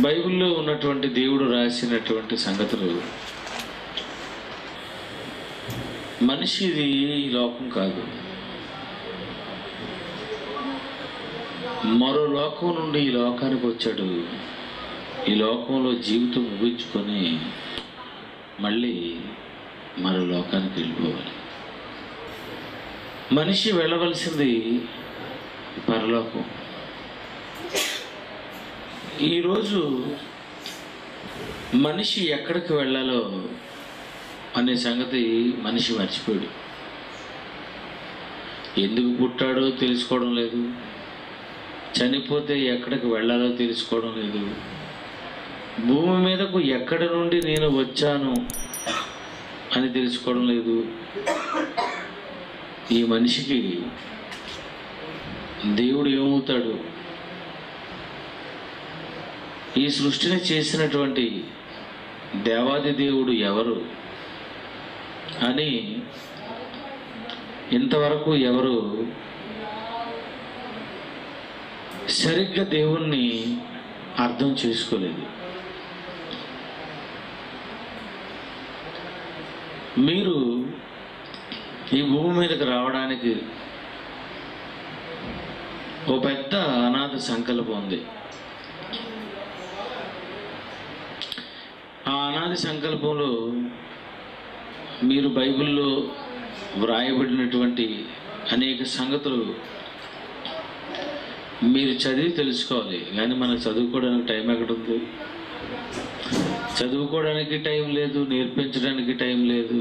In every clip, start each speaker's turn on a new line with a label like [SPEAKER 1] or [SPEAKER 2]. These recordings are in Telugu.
[SPEAKER 1] బైబిల్లో ఉన్నటువంటి దేవుడు రాసినటువంటి సంగతులు, మనిషిది ఈ లోకం కాదు, మరో లోకం నుండి ఈ లోకానికి వచ్చాడు. ఈ లోకంలో జీవితం ముగించుకొని మళ్ళీ మరో లోకానికి వెళ్ళిపోవాలి. మనిషి వెళ్ళవలసింది పరలోకం. ఈరోజు మనిషి ఎక్కడికి వెళ్ళాలో అనే సంగతి మనిషి మర్చిపోయాడు. ఎందుకు పుట్టాడో తెలుసుకోవడం లేదు, చనిపోతే ఎక్కడికి వెళ్ళాలో తెలుసుకోవడం లేదు, భూమి మీదకు ఎక్కడి నుండి నేను వచ్చాను అని తెలుసుకోవడం లేదు. ఈ మనిషికి దేవుడు ఏమవుతాడు, ఈ సృష్టిని చేసినటువంటి దేవాది దేవుడు ఎవరు అని ఇంతవరకు ఎవరు సరిగ్గా దేవుణ్ణి అర్థం చేసుకోలేదు. మీరు ఈ భూమి మీదకి రావడానికి ఓ పెద్ద అనాథ సంకల్పం ఉంది. ఆ అనాది సంకల్పంలో మీరు బైబిల్లో వ్రాయబడినటువంటి అనేక సంగతులు మీరు చదివి తెలుసుకోవాలి. కానీ మనకు చదువుకోవడానికి టైం ఎక్కడుంది? చదువుకోవడానికి టైం లేదు, నేర్పించడానికి టైం లేదు.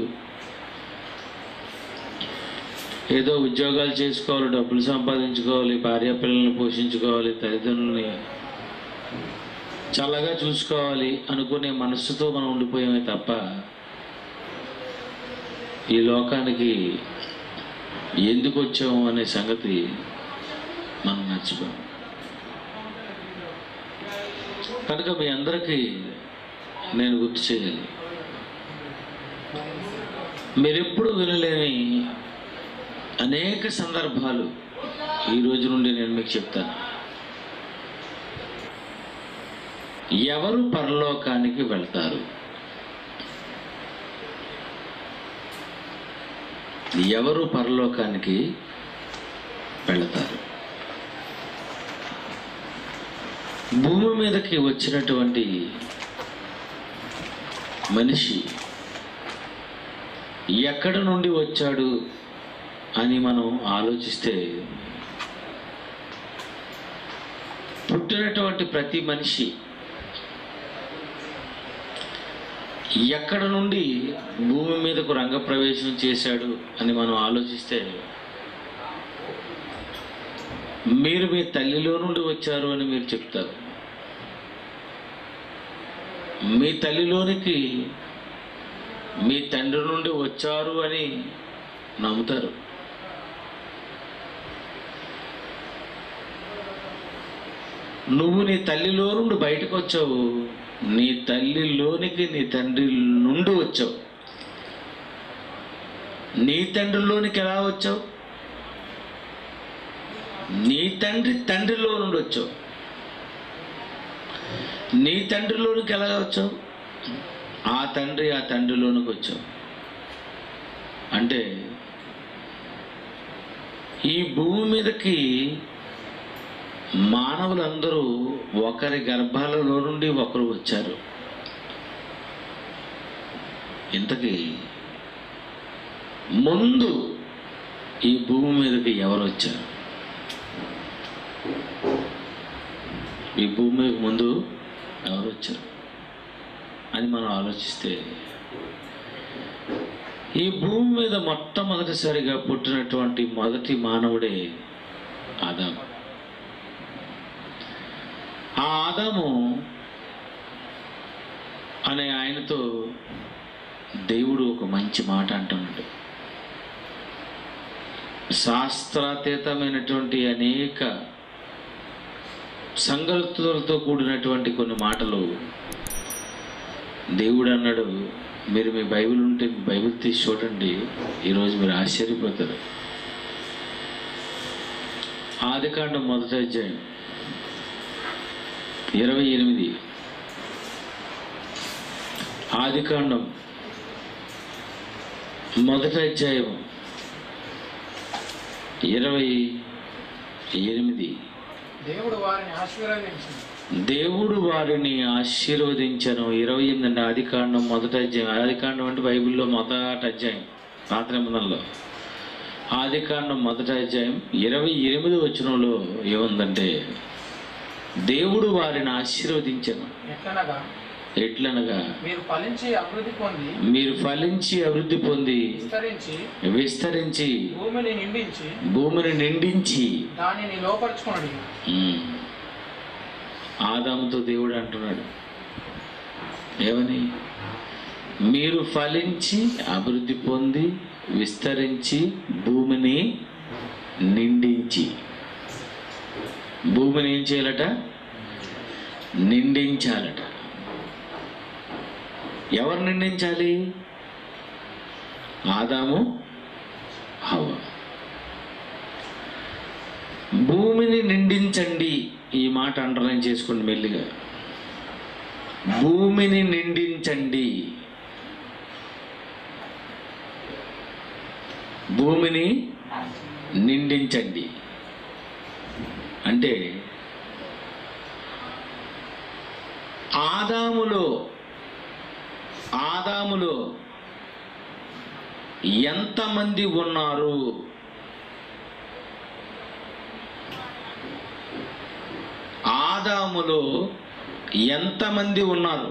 [SPEAKER 1] ఏదో ఉద్యోగాలు చేసుకోవాలి, డబ్బులు సంపాదించుకోవాలి, భార్య పిల్లల్ని పోషించుకోవాలి, తల్లిదండ్రులని చల్లగా చూసుకోవాలి అనుకునే మనస్సుతో మనం ఉండిపోయామే తప్ప ఈ లోకానికి ఎందుకు వచ్చాము అనే సంగతి మనం మర్చిపోయాం. కనుక మీ అందరికీ నేను గుర్తు చేయాలి, మీరెప్పుడు వినలేని అనేక సందర్భాలు ఈ రోజు నుండి నేను మీకు చెప్తాను. ఎవరు పరలోకానికి వెళ్తారు? ఎవరు పరలోకానికి వెళతారు? భూమి మీదకి వచ్చినటువంటి మనిషి ఎక్కడి నుండి వచ్చాడు అని మనం ఆలోచిస్తే, పుట్టినటువంటి ప్రతి మనిషి ఎక్కడ నుండి భూమి మీదకు రంగప్రవేశం చేశాడు అని మనం ఆలోచిస్తే, మీరు మీ తల్లిలో నుండి వచ్చారు అని మీరు చెప్తారు. మీ తల్లిలోనికి మీ తండ్రి నుండి వచ్చారు అని నమ్ముతారు. నువ్వు నీ తల్లిలో నుండి బయటకు వచ్చావు, నీ తల్లిలోనికి నీ తండ్రి నుండి వచ్చావు. నీ తండ్రిలోనికి ఎలా వచ్చావు? నీ తండ్రిలో నుండి వచ్చావు. నీ తండ్రిలోనికి ఎలా వచ్చావు? ఆ తండ్రిలోనికి వచ్చావు. అంటే ఈ భూమి మీదకి మానవులందరూ ఒకరి గర్భాలలో నుండి ఒకరు వచ్చారు. ఇంతకీ ముందు ఈ భూమి మీదకి ఎవరు వచ్చారు? ఈ భూమి మీదకి ముందు ఎవరు వచ్చారు అని మనం ఆలోచిస్తే, ఈ భూమి మీద మొట్టమొదటిసారిగా పుట్టినటువంటి మొదటి మానవుడే ఆదాము. ఆ ఆదాము అనే ఆయనతో దేవుడు ఒక మంచి మాట అంటున్నాడు. శాస్త్రాతీతమైనటువంటి అనేక సంగతులతో కూడినటువంటి కొన్ని మాటలు దేవుడు అన్నాడు. మీరు మీ బైబిల్ ఉంటే బైబిల్ తీసి చూడండి, ఈరోజు మీరు ఆశ్చర్యపోతారు. ఆదికాండం 1వ అధ్యాయం 28 ఆదికాండం మొదటి అధ్యాయం 28. దేవుడు వారిని ఆశీర్వదించను. 28 అంటే ఆదికాండం మొదటి అధ్యాయం. ఆదికాండం అంటే బైబిల్లో మొదటి అధ్యాయం, పాత నిబంధనలో. ఆదికాండం మొదటి అధ్యాయం 28 వచనంలో ఏముందంటే, దేవుడు వారిని ఆశీర్వదించను. ఎట్లనగా మీరు ఫలించి అభివృద్ధి పొంది విస్తరించి భూమిని నిండించి దానిని లోపరుచుకోండి. ఆదాముతో దేవుడు అంటున్నాడు ఏమని? మీరు ఫలించి అభివృద్ధి పొంది విస్తరించి భూమిని నిండించి. భూమిని ఏం చేయాలట? నిండించాలట. ఎవరు నిండించాలి? ఆదాము, హవ్వ. భూమిని నిండించండి. ఈ మాట అండర్లైన్ చేసుకోండి మెల్లిగా. భూమిని నిండించండి. భూమిని నిండించండి అంటే ఆదాములో ఎంతమంది ఉన్నారు? ఆదాములో ఎంతమంది ఉన్నారు?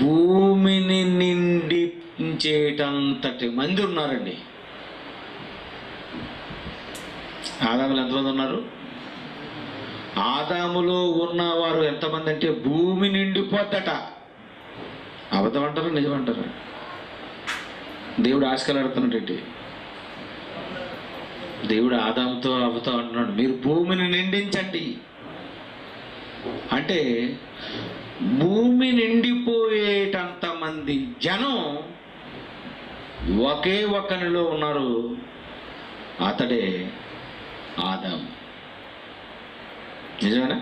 [SPEAKER 1] భూమిని నిండించేటంతటి మంది ఉన్నారండి. ఆదాములో ఎంతమంది ఉన్నారు? ఆదాములో ఉన్నవారు ఎంతమంది అంటే భూమి నిండిపోద్దట. అబద్ధం అంటారు, నిజమంటారు? దేవుడు ఆశకలాడుతున్నట్టు. దేవుడు ఆదాముతో అవ్వతో అంటున్నాడు, మీరు భూమిని నిండించండి. అంటే భూమి నిండిపోయేటంత మంది జనం ఒకే ఒక్కనిలో ఉన్నారు. అతడే ఆదాము. నిజమేనా?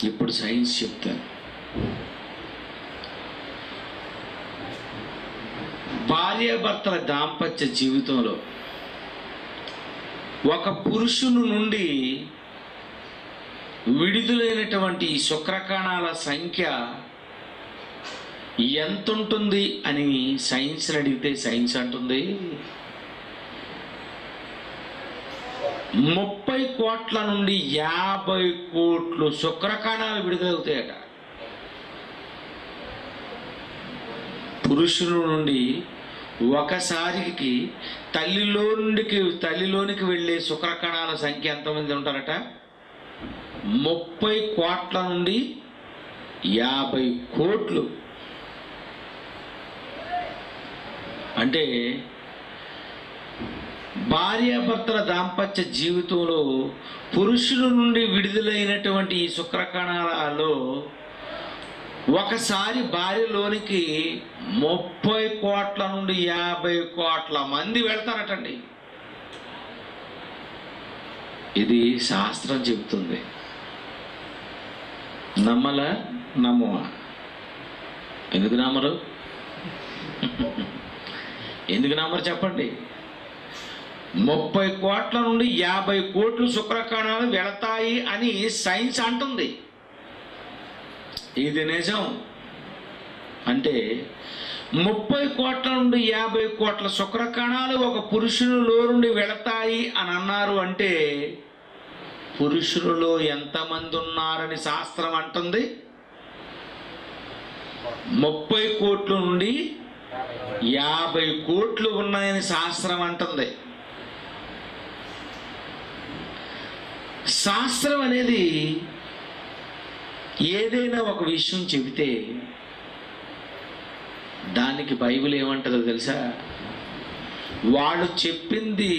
[SPEAKER 1] ఇప్పుడు సైన్స్ చెప్తారు. భార్యాభర్తల దాంపత్య జీవితంలో ఒక పురుషుని నుండి విడుదలైనటువంటి శుక్రకణాల సంఖ్య ఎంత ఉంటుంది అని సైన్స్ అడిగితే సైన్స్ అంటుంది 30 కోట్ల నుండి 50 కోట్లు శుక్రకణాలు విడుదలవుతాయట. పురుషుల నుండి ఒకసారికి తల్లిలోనికి వెళ్ళే శుక్రకణాల సంఖ్య ఎంతమంది ఉంటారట? 30 కోట్ల నుండి 50 కోట్లు. అంటే భార్యాభర్తల దాంపత్య జీవితంలో పురుషుల నుండి విడుదలైనటువంటి ఈ శుక్రకణాలలో ఒకసారి భార్యలోనికి 30 కోట్ల నుండి 50 కోట్ల మంది వెళ్తారటండి. ఇది శాస్త్రం చెబుతుంది. నమ్మలా? నమ్మవా? ఎందుకు నమ్మరు? ఎందుకు నమ్మరు చెప్పండి. 30 కోట్ల నుండి 50 కోట్లు శుక్రకణాలు వెళతాయి అని సైన్స్ అంటుంది. ఇది నిజం. అంటే 30 కోట్ల నుండి 50 కోట్ల శుక్రకణాలు ఒక పురుషునిలో నుండి వెళతాయి అని అన్నారు. అంటే పురుషులలో ఎంతమంది ఉన్నారని శాస్త్రం అంటుంది? 30 కోట్ల నుండి 50 కోట్లు ఉన్నాయని శాస్త్రం అంటుంది. శాస్త్రం అనేది ఏదైనా ఒక విషయం చెబితే దానికి బైబిల్ ఏమంటుందో తెలుసా? వాళ్ళు చెప్పింది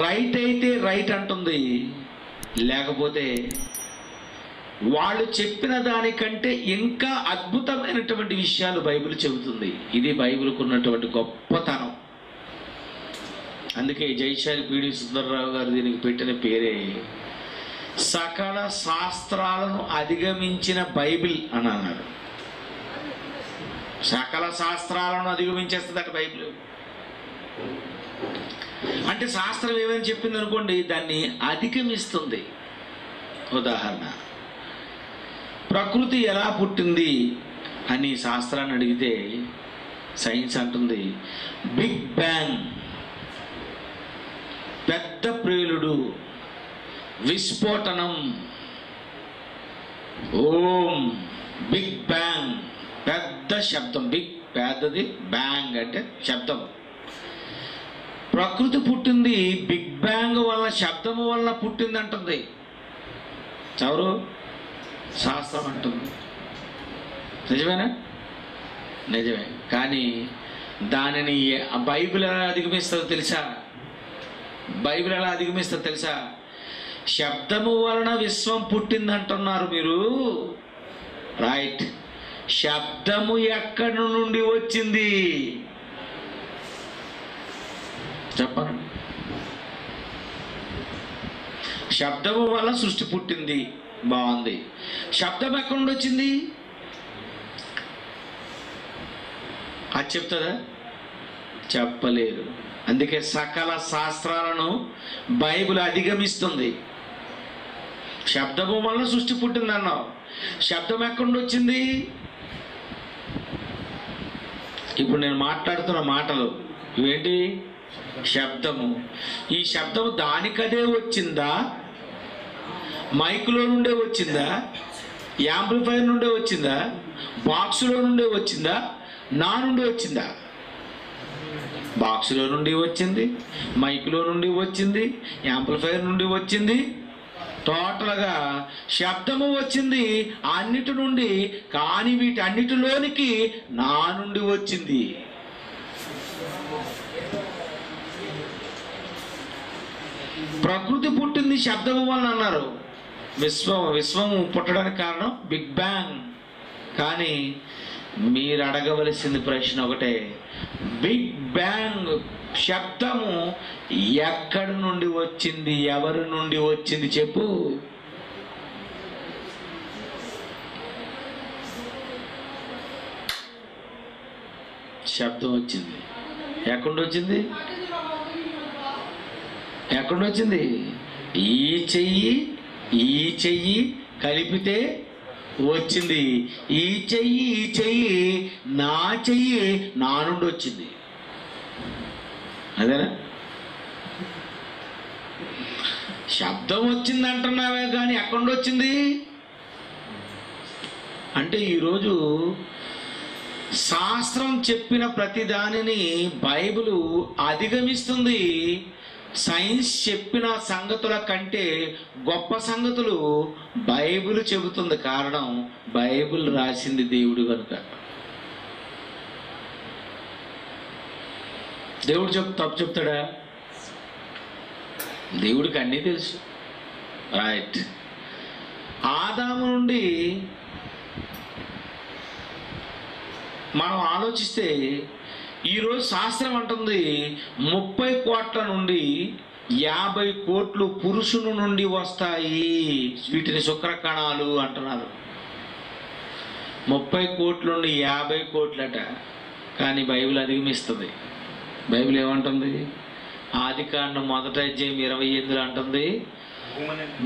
[SPEAKER 1] రైట్ అయితే రైట్ అంటుంది, లేకపోతే వాళ్ళు చెప్పిన దానికంటే ఇంకా అద్భుతమైనటువంటి విషయాలు బైబిల్ చెబుతుంది. ఇది బైబిల్కు ఉన్నటువంటి గొప్పతనం. అందుకే జైశాలి పీడి సుందరరావు గారు దీనికి పెట్టిన పేరే సకల శాస్త్రాలను అధిగమించిన బైబిల్ అని అన్నాడు. సకల శాస్త్రాలను అధిగమించేస్తుందట బైబిల్. అంటే శాస్త్రం ఏమని చెప్పింది అనుకోండి, దాన్ని అధిగమిస్తుంది. ఉదాహరణ, ప్రకృతి ఎలా పుట్టింది అని శాస్త్రాన్ని అడిగితే సైన్స్ అంటుంది బిగ్ బ్యాంగ్, పెద్ద ప్రేలుడు, విస్ఫోటనం. ఓం బిగ్ బ్యాంగ్, పెద్ద శబ్దం. బిగ్ పెద్దది, బ్యాంగ్ అంటే శబ్దం. ప్రకృతి పుట్టింది బిగ్ బ్యాంగ్ వల్ల, శబ్దము వల్ల పుట్టింది అంటుంది. ఎవరు? శాస్త్రం అంటుంది. నిజమేనా? నిజమే. కానీ దానిని బైబిల్ ఎలా అధిగమిస్తుందో తెలుసా? బైబిల్ ఎలా అధిగమిస్తుందో తెలుసా? శబ్దము వలన విశ్వం పుట్టింది అంటున్నారు మీరు. రైట్. శబ్దము ఎక్కడి నుండి వచ్చింది చెప్పండి. శబ్దము వల్ల సృష్టి పుట్టింది, బాగుంది. శబ్దం ఎక్కడి నుండి వచ్చింది అది చెప్తుందా? చెప్పలేదు. అందుకే సకల శాస్త్రాలను బైబిల్ అధిగమిస్తుంది. శబ్దము వల్ల సృష్టి పుట్టింది అన్నావు. శబ్దం ఎక్కడి నుండి వచ్చింది? ఇప్పుడు నేను మాట్లాడుతున్న మాటలు ఇవేంటి? శబ్దము. ఈ శబ్దము దానికదే వచ్చిందా? మైకులో నుండే వచ్చిందా? యాంప్లిఫైర్ నుండే వచ్చిందా? బాక్సులో నుండే వచ్చిందా? నా నుండి వచ్చిందా? బాక్సులో నుండి వచ్చింది, మైకులో నుండి వచ్చింది, యాంప్లిఫైర్ నుండి వచ్చింది. టోటల్గా శబ్దము వచ్చింది అన్నిటి నుండి. కానీ వీటన్నిటిలోనికి నా నుండి వచ్చింది. ప్రకృతి పుట్టింది శబ్దము వలన అన్నారు. విశ్వము పుట్టడానికి కారణం బిగ్ బ్యాంగ్. కానీ మీరు అడగవలసింది ప్రశ్న ఒకటే, బిగ్ బ్యాంగ్ శబ్దము ఎక్కడి నుండి వచ్చింది? ఎవరి నుండి వచ్చింది చెప్పు. శబ్దం వచ్చింది. ఎక్కడి నుండి వచ్చింది? ఎక్కడి నుండి వచ్చింది? ఈ చెయ్యి కలిపితే వచ్చింది. ఈ చెయ్యి నా చెయ్యి నా నుండి వచ్చింది. అదేనా? శబ్దం వచ్చింది అంటున్నావే కానీ ఎక్కడి నుండి వచ్చింది అంటే, ఈరోజు శాస్త్రం చెప్పిన ప్రతి దానిని బైబిల్ అధిగమిస్తుంది. సైన్స్ చెప్పిన సంగతుల కంటే గొప్ప సంగతులు బైబిల్ చెబుతుంది. కారణం, బైబిల్ రాసింది దేవుడు కనుక. దేవుడు తప్పు చెప్తాడా? దేవుడికి అన్నీ తెలుసు. రైట్. ఆదాము నుండి మనం ఆలోచిస్తే ఈరోజు శాస్త్రం అంటుంది 30 కోట్ల నుండి 50 కోట్లు పురుషుని నుండి వస్తాయి. వీటిని శుక్రకణాలు అంటున్నారు. 30 కోట్ల నుండి 50 కోట్లట. కానీ బైబిల్ అధిగమిస్తుంది. బైబిల్ ఏమంటుంది? ఆదికాండం 1వ అధ్యాయం 28 అంటుంది,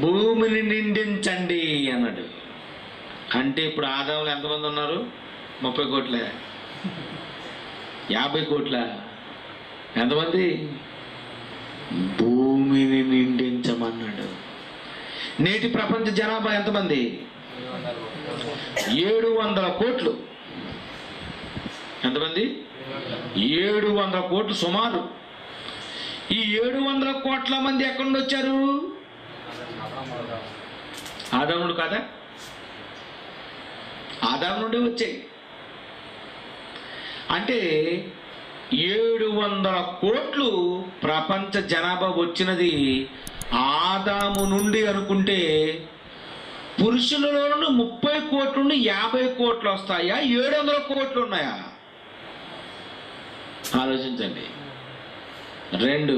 [SPEAKER 1] భూమిని నిండించండి అన్నాడు. అంటే ఇప్పుడు ఆదాములు ఎంతమంది ఉన్నారు? 30 కోట్లే. 50 కోట్ల? ఎంతమంది? భూమిని నిండించమన్నాడు. నేటి ప్రపంచ జనాభా ఎంతమంది? 700 కోట్లు. ఎంతమంది? 700 కోట్లు సుమారు. ఈ 700 కోట్ల మంది ఎక్కడి నుండి వచ్చారు? ఆదాముడు కదా? ఆదాము నుండి వచ్చాయి. అంటే 700 కోట్లు ప్రపంచ జనాభా వచ్చినది ఆదాము నుండి అనుకుంటే, పురుషులలో నుండి 30 కోట్ల నుండి 50 కోట్లు వస్తాయా? 700 కోట్లు ఉన్నాయా? ఆలోచించండి. 2,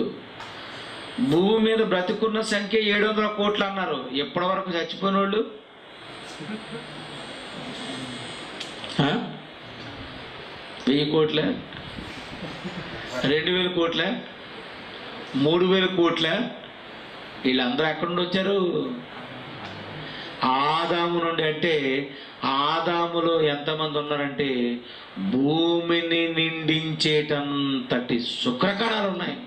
[SPEAKER 1] భూమి మీద బ్రతికున్న సంఖ్య 700 కోట్లు అన్నారు. ఎప్పటి వరకు చచ్చిపోయిన వాళ్ళు? 1000 కోట్ల, 2000 కోట్ల, 3000 కోట్ల? వీళ్ళందరూ ఎక్కడి నుండి వచ్చారు? ఆదాము నుండి. అంటే ఆదాములో ఎంతమంది ఉన్నారంటే భూమిని నిండించేటంతటి శుక్రకణాలు ఉన్నాయి.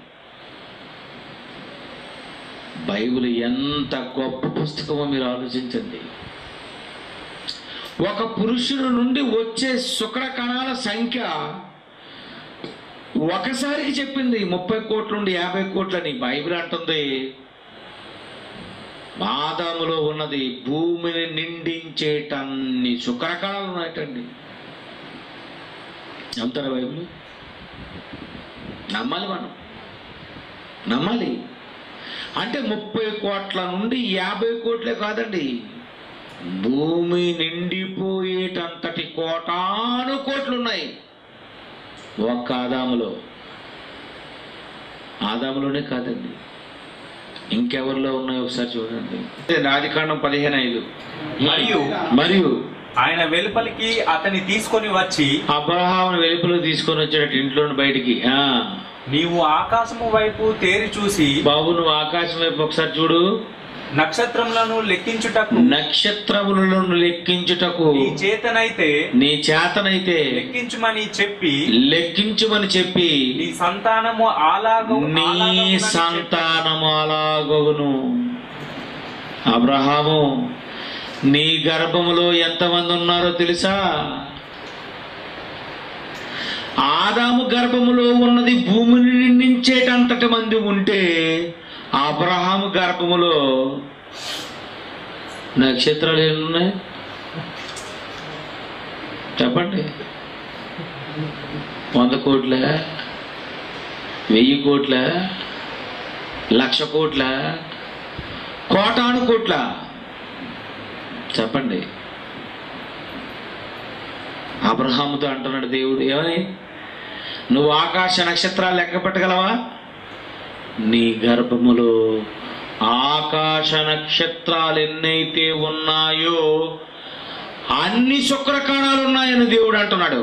[SPEAKER 1] బైబిల్ ఎంత గొప్ప పుస్తకమో మీరు ఆలోచించండి. ఒక పురుషుడు నుండి వచ్చే శుక్ర కణాల సంఖ్య ఒకసారికి చెప్పింది 30 కోట్ల నుండి 50 కోట్లని. బైబిల్ అంటుంది ఆదాములో ఉన్నది భూమిని నిండించేటన్ని శుక్ర కణాలు ఉన్నాయటండి. నమ్ముతారా బైబిల్? నమ్మాలి, మనం నమ్మాలి. అంటే 30 కోట్ల నుండి 50 కోట్లే కాదండి, భూమి నిండిపోయేటంతటి కోటాను కోట్లు ఉన్నాయి ఒక్క ఆదాములో. ఆదాములోనే కాదండి, ఇంకెవరిలో ఉన్నాయో ఒకసారి చూడండి. ఆదికాండం 15:5. మరియు
[SPEAKER 2] ఆయన వెలుపలికి అతన్ని తీసుకొని వచ్చి,
[SPEAKER 1] అబ్రహామును వెలుపలికి తీసుకొని వచ్చాడు ఇంట్లో బయటికి.
[SPEAKER 2] నీవు ఆకాశము వైపు తేరి చూసి,
[SPEAKER 1] బాబు నువ్వు ఆకాశం వైపు ఒకసారి చూడు,
[SPEAKER 2] నక్షత్రములను లెక్కించుటకు నీ చేతనైతే లెక్కించుమని చెప్పి నీ సంతానము
[SPEAKER 1] అలాగగును. అబ్రహాము, నీ గర్భములో ఎంతమంది ఉన్నారో తెలుసా? ఆదాము గర్భములో ఉన్నది భూమిని నిండించేటంతటి మంది ఉంటే అబ్రహాము గర్భములో నక్షత్రాలు ఎన్నున్నాయి చెప్పండి? 100 కోట్ల, 1000 కోట్ల, 1,00,000 కోట్ల, కోటాను కోట్ల? చెప్పండి. అబ్రహాముతో అంటున్నాడు దేవుడు, ఏమని? నువ్వు ఆకాశ నక్షత్రాలు లెక్క పెట్టగలవా? నీ గర్భములో ఆకాశ నక్షత్రాలు ఎన్నైతే ఉన్నాయో అన్ని శుక్రకణాలు ఉన్నాయని దేవుడు అంటున్నాడు.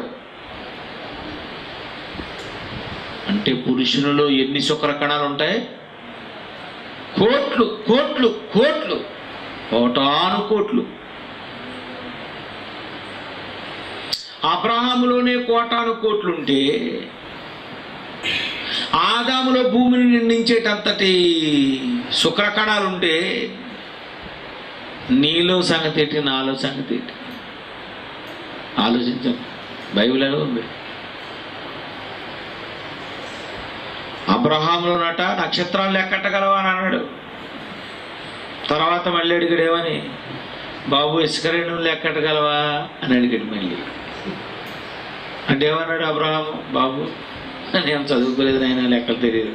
[SPEAKER 1] అంటే పురుషునిలో ఎన్ని శుక్రకణాలు ఉంటాయి? కోట్లు కోట్లు కోట్లు, కోటాను కోట్లు. అబ్రహాములోనే కోటాను కోట్లుంటే ఆదాములో భూమిని నిండించేటంతటి శుక్రకణాలుంటే నీలో సంగతి ఏంటి, నాలో సంగతి ఏంటి? ఆలోచించండి. బైబిల్ ఎలా ఉంది? అబ్రహాములోనట నక్షత్రాలు లెక్కట్టగలవా అని అన్నాడు. తర్వాత మళ్ళీ అడిగాడు, ఏమని? బాబు ఇసుక రేణువులు లెక్కట్టగలవా అని అడిగాడు మళ్ళీ. అంటే ఏమన్నాడు అబ్రహాము? బాబు నేను చదువుకోలేదు నాయన, లెక్కలు తెలియదు.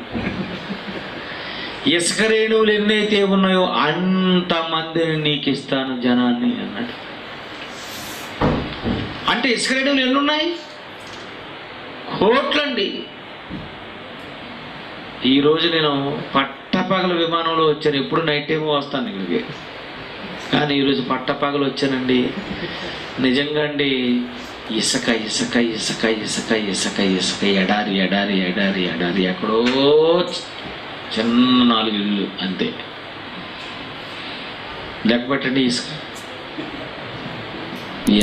[SPEAKER 1] ఇసుక రేణువులు ఎన్నైతే ఉన్నాయో అంతమందిని నీకు ఇస్తాను జనాన్ని అన్నాడు. అంటే ఇసుక రేణువులు ఎన్నున్నాయి? కోట్లండి. ఈరోజు నేను పట్టపగల విమానంలో వచ్చాను. ఎప్పుడు నైట్ టైం వస్తాను ఇక్కడికి, కానీ ఈరోజు పట్టపగలు వచ్చానండి. నిజంగా అండి, ఇసుక ఇసుక ఇసుక ఇసుక ఇసుక ఇసుక, ఎడారి ఎడారి ఎడారి ఎడారి, ఎక్కడో చిన్న 4 ఇళ్ళు అంతే. లెక్క పెట్టండి ఇసుక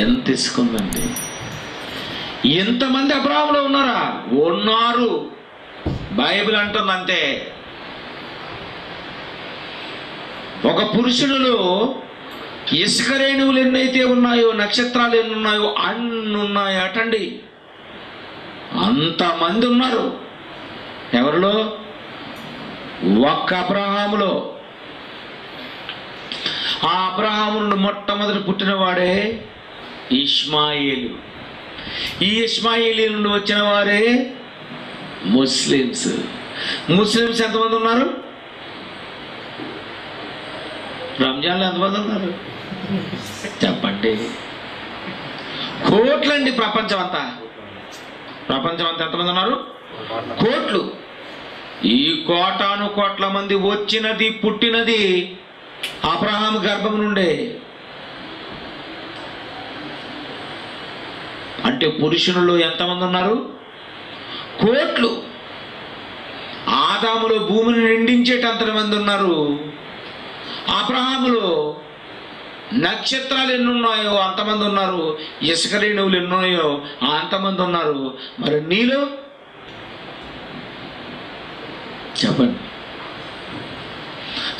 [SPEAKER 1] ఎంత ఇసుక ఉందండి. ఎంతమంది అబ్రహాములో ఉన్నారా? ఉన్నారు. బైబిల్ అంటుంది అంతే. ఒక పురుషునిలో ఇసుక రేణువులు ఎన్నైతే ఉన్నాయో, నక్షత్రాలు ఎన్ని ఉన్నాయో అన్ని ఉన్నాయి అటండి. అంతమంది ఉన్నారు. ఎవరిలో? ఒక్క అబ్రహాములో. ఆ అబ్రహాము నుండి మొట్టమొదటి పుట్టినవాడే ఇష్మాయేలు. ఈ ఇష్మాయేలు నుండి వచ్చిన వారే ముస్లిమ్స్. ముస్లిమ్స్ ఎంతమంది ఉన్నారు? రంజాన్లో ఎంతమంది ఉన్నారు చెప్పండి? కోట్లండి. ప్రపంచం అంతా ఎంతమంది ఉన్నారు? కోట్లు. ఈ కోటాను కోట్ల మంది వచ్చినది పుట్టినది అబ్రహాము గర్భం నుండే. అంటే పురుషులలో ఎంతమంది ఉన్నారు? కోట్లు. ఆదాములో భూమిని నిండించేటంత మంది ఉన్నారు. అబ్రహాములో నక్షత్రాలు ఎన్ని ఉన్నాయో అంతమంది ఉన్నారు. ఇసుక రేణువులు ఎన్నున్నాయో అంతమంది ఉన్నారు. మరి నీలో చెప్పండి.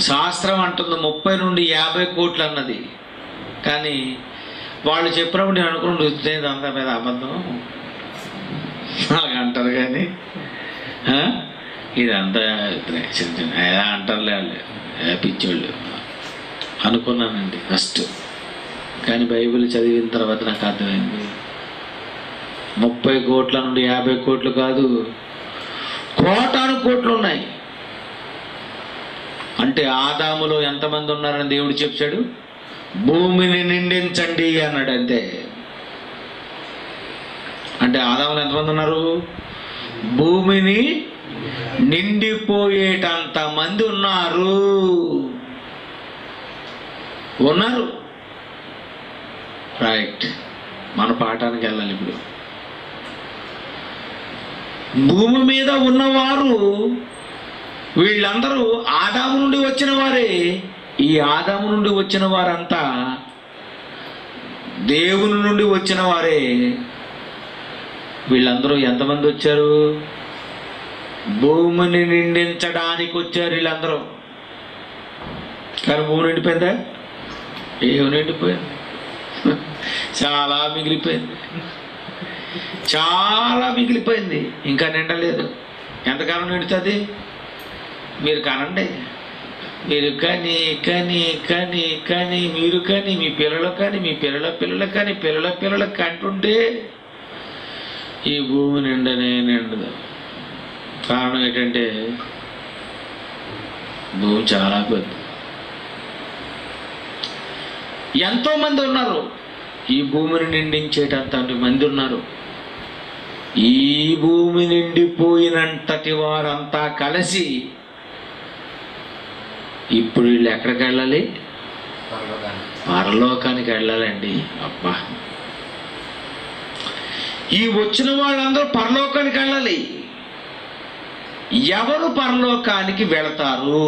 [SPEAKER 1] శాస్త్రం అంటుంది 30 నుండి 50 కోట్లు అన్నది. కానీ వాళ్ళు చెప్పినప్పుడు నేను అనుకుని అంతా మీద అబద్ధం అలాగ అంటారు. కానీ ఇదంతా ఎలా అంటారులే పిచ్చోళ్ళు అనుకున్నానండి ఫస్ట్. కానీ బైబిల్ చదివిన తర్వాత నాకు అర్థమైంది 30 కోట్ల నుండి 50 కోట్లు కాదు, కోటాను కోట్లు ఉన్నాయి. అంటే ఆదాములో ఎంతమంది ఉన్నారని దేవుడు చెప్పాడు? భూమిని నిండించండి అన్నాడు. అంతే. అంటే ఆదాములో ఎంతమంది ఉన్నారు? భూమిని నిండిపోయేటంత మంది ఉన్నారు. రైట్. మన పాఠానికి వెళ్ళాలి ఇప్పుడు. భూమి మీద ఉన్నవారు వీళ్ళందరూ ఆదాము నుండి వచ్చిన వారే. ఈ ఆదాము నుండి వచ్చిన వారంతా దేవుని నుండి వచ్చిన వారే. వీళ్ళందరూ ఎంతమంది వచ్చారు? భూమిని నిండించడానికి వచ్చారు వీళ్ళందరూ. కానీ భూమి నిండిపోయిందా? ఏమి నిండిపోయింది? చాలా మిగిలిపోయింది. చాలా మిగిలిపోయింది. ఇంకా నిండలేదు. ఎంతకాలం నిండుతుంది? మీరు కానండి. మీరు కానీ కానీ కానీ కానీ మీరు కానీ మీ పిల్లలు కానీ మీ పిల్లల పిల్లలు కానీ పిల్లల పిల్లలకు కంటుంటే ఈ భూమి నిండనే నిండదు. కారణం ఏంటంటే భూమి చాలా పెద్ద. ఎంతోమంది ఉన్నారు. ఈ భూమిని నిండించేటంత మంది ఉన్నారు. ఈ భూమి నిండిపోయినంతటి వారంతా కలిసి ఇప్పుడు వీళ్ళు ఎక్కడికి వెళ్ళాలి? పరలోకానికి వెళ్ళాలండి. అబ్బా, ఈ వచ్చిన వాళ్ళందరూ పరలోకానికి వెళ్ళాలి. ఎవరు పరలోకానికి వెళతారు?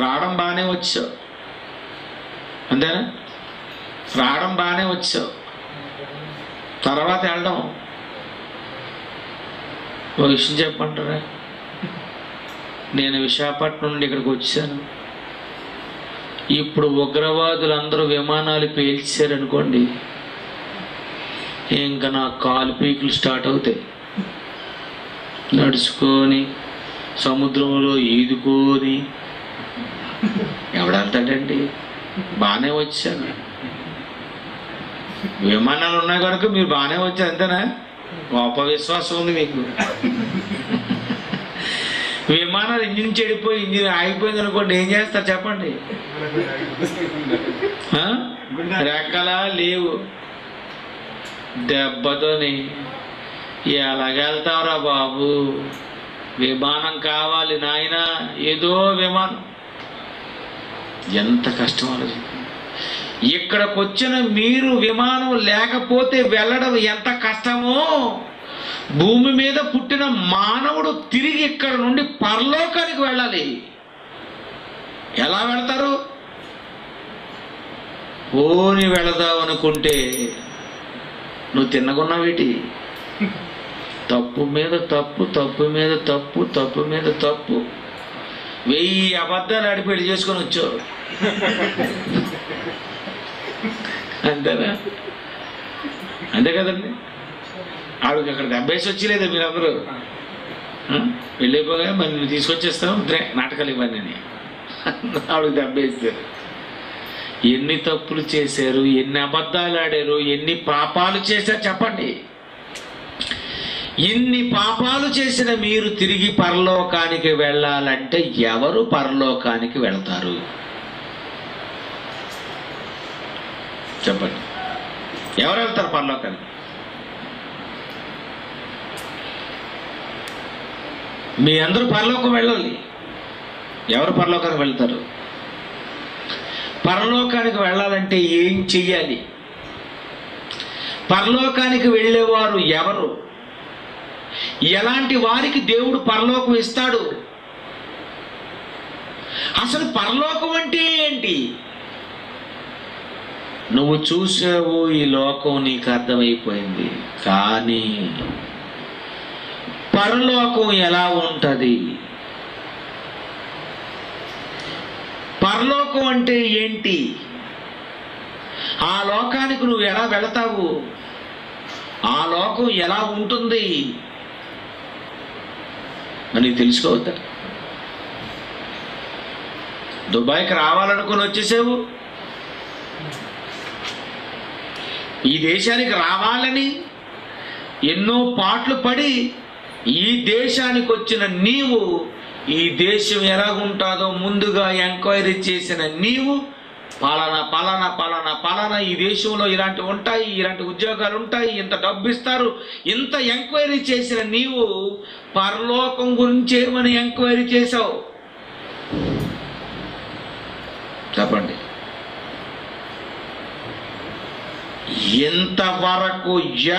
[SPEAKER 1] రావడం బాగానే వచ్చావు, అంతేనా? రావడం బాగానే వచ్చావు, తర్వాత వెళ్ళడం. ఒక విషయం చెప్పంటారా? నేను విశాఖపట్నం నుండి ఇక్కడికి వచ్చాను. ఇప్పుడు ఉగ్రవాదులందరూ విమానాలు పేల్చారనుకోండి, ఇంకా నా కాలు పీకులు స్టార్ట్ అవుతాయి. నడుచుకొని సముద్రంలో ఈదుకొని ఎవడెళ్తాడండి? బాగానే వచ్చాను. విమానాలు ఉన్నాయి కనుక మీరు బాగానే వచ్చారు, అంతేనా? గొప్ప విశ్వాసం ఉంది మీకు. విమానాలు ఇంజిన్ చెడిపోయి ఇంజిన్ ఆగిపోయింది అనుకోండి, ఏం చేస్తారు చెప్పండి? రెక్కలా లేవు, దెబ్బతోని ఎలాగెళ్తావురా బాబు? విమానం కావాలి నాయన, ఏదో విమానం. ఎంత కష్టం ఆలోచించండి. ఇక్కడికి వచ్చిన మీరు విమానం లేకపోతే వెళ్ళడం ఎంత కష్టమో, భూమి మీద పుట్టిన మానవుడు తిరిగి ఇక్కడ నుండి పరలోకానికి వెళ్ళాలి. ఎలా వెళ్తారు? పోని వెళదావు అనుకుంటే నువ్వు తిన్నగున్నావేటి? తప్పు మీద తప్పు, తప్పు మీద తప్పు, తప్పు మీద తప్పు. 1000 అబద్ధాలు ఆడి పెళ్లి చేసుకొని వచ్చావు, అంతేనా? అంతే కదండి. ఆవిడకి అక్కడ దెబ్బేసి వచ్చేలేదా మీరందరూ? వెళ్ళిపోగా మరి నువ్వు తీసుకొచ్చేస్తావు నాటకాలు ఇవ్వని ఆవిడకి దెబ్బేస్తారు. ఎన్ని తప్పులు చేశారు, ఎన్ని అబద్ధాలు ఆడారు, ఎన్ని పాపాలు చేశారు చెప్పండి. ఇన్ని పాపాలు చేసిన మీరు తిరిగి పరలోకానికి వెళ్ళాలంటే ఎవరు పరలోకానికి వెళ్తారు చెప్పండి? ఎవరు వెళ్తారు పరలోకానికి? మీ అందరూ పరలోకం వెళ్ళాలి. ఎవరు పరలోకానికి వెళ్తారు? పరలోకానికి వెళ్ళాలంటే ఏం చెయ్యాలి? పరలోకానికి వెళ్ళేవారు ఎవరు? ఎలాంటి వారికి దేవుడు పరలోకం ఇస్తాడు? అసలు పరలోకం అంటే ఏంటి? నువ్వు చూసావు, ఈ లోకం నీకు అర్థమైపోయింది. కానీ పరలోకం ఎలా ఉంటుంది? పరలోకం అంటే ఏంటి? ఆ లోకానికి నువ్వు ఎలా వెళతావు? ఆ లోకం ఎలా ఉంటుంది అని తెలుసుకోవద్దా? దుబాయ్కి రావాలనుకుని వచ్చేసావు, ఈ దేశానికి రావాలని ఎన్నో పాటలు పడి ఈ దేశానికి వచ్చిన నీవు, ఈ దేశం ఎలాగుంటుందో ముందుగా ఎంక్వైరీ చేసిన నీవు, పలానా పలానా పలానా పలానా ఈ దేశంలో ఇలాంటివి ఉంటాయి, ఇలాంటి ఉద్యోగాలు ఉంటాయి, ఇంత డబ్బు ఇస్తారు, ఇంత ఎంక్వైరీ చేసిన నీవు పరలోకం గురించి ఏమని ఎంక్వైరీ చేశావు? చెప్పండి. ఇంతవరకు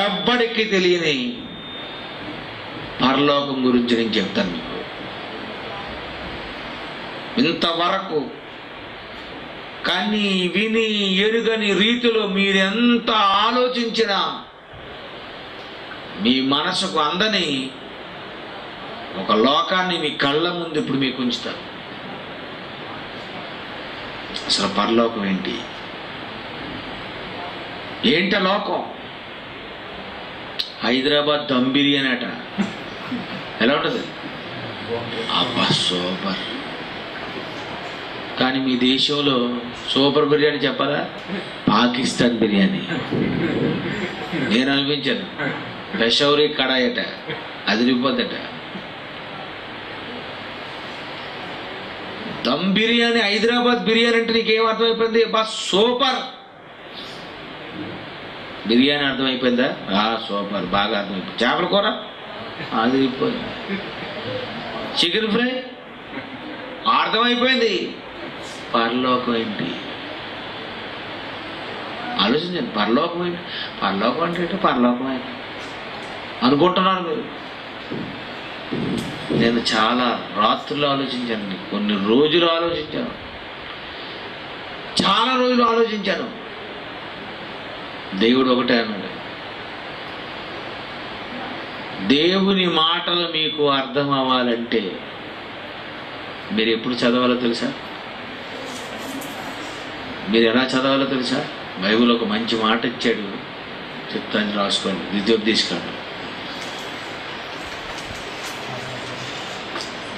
[SPEAKER 1] ఎవ్వడికి తెలియని పరలోకం గురించి నేను చెప్తాను మీకు. ఇంతవరకు కానీ విని ఎరుగని రీతిలో మీరెంత ఆలోచించినా మీ మనసుకు అందని ఒక లోకాన్ని మీ కళ్ళ ముందు ఇప్పుడు మీకు ఉంచుతారు. అసలు పరలోకం ఏంటి? ఏంట లోకం? హైదరాబాద్ దమ్ బిర్యానీ అట. ఎలా ఉంటుంది? అబ్బా సూపర్. కానీ మీ దేశంలో సూపర్ బిర్యానీ చెప్పాలా? పాకిస్తాన్ బిర్యానీ. నేను అనిపించాను. పెషౌరీ కడాయట, అదిరిపోద్దట. దమ్ బిర్యానీ, హైదరాబాద్ బిర్యానీ అంటే నీకేం అర్థమైపోయింది? బా సూపర్ బిర్యానీ అర్థమైపోయిందా? సూపర్, బాగా అర్థమైపోయింది. చేపల కూర అదిరిపోయింది. చికెన్ ఫ్రై అర్థమైపోయింది. పరలోకం ఏంటి? ఆలోచించండి. పరలోకం ఏంటి? పరలోకం అంటే పరలోకం ఏంటి అనుకుంటున్నాను మీరు. నేను చాలా రాత్రులు ఆలోచించాను, కొన్ని రోజులు ఆలోచించాను, చాలా రోజులు ఆలోచించాను. దేవుడు ఒకటే అన్నాడు, దేవుని మాటలు మీకు అర్థం అవ్వాలంటే మీరు ఎప్పుడు చదవాలో తెలుసా? మీరు ఎలా చదవాలో తెలుసా? బైబిల్ ఒక మంచి మాట ఇచ్చాడు, చెప్తాను, రాసుకోండి. ద్వితీయోపదేశకాండం,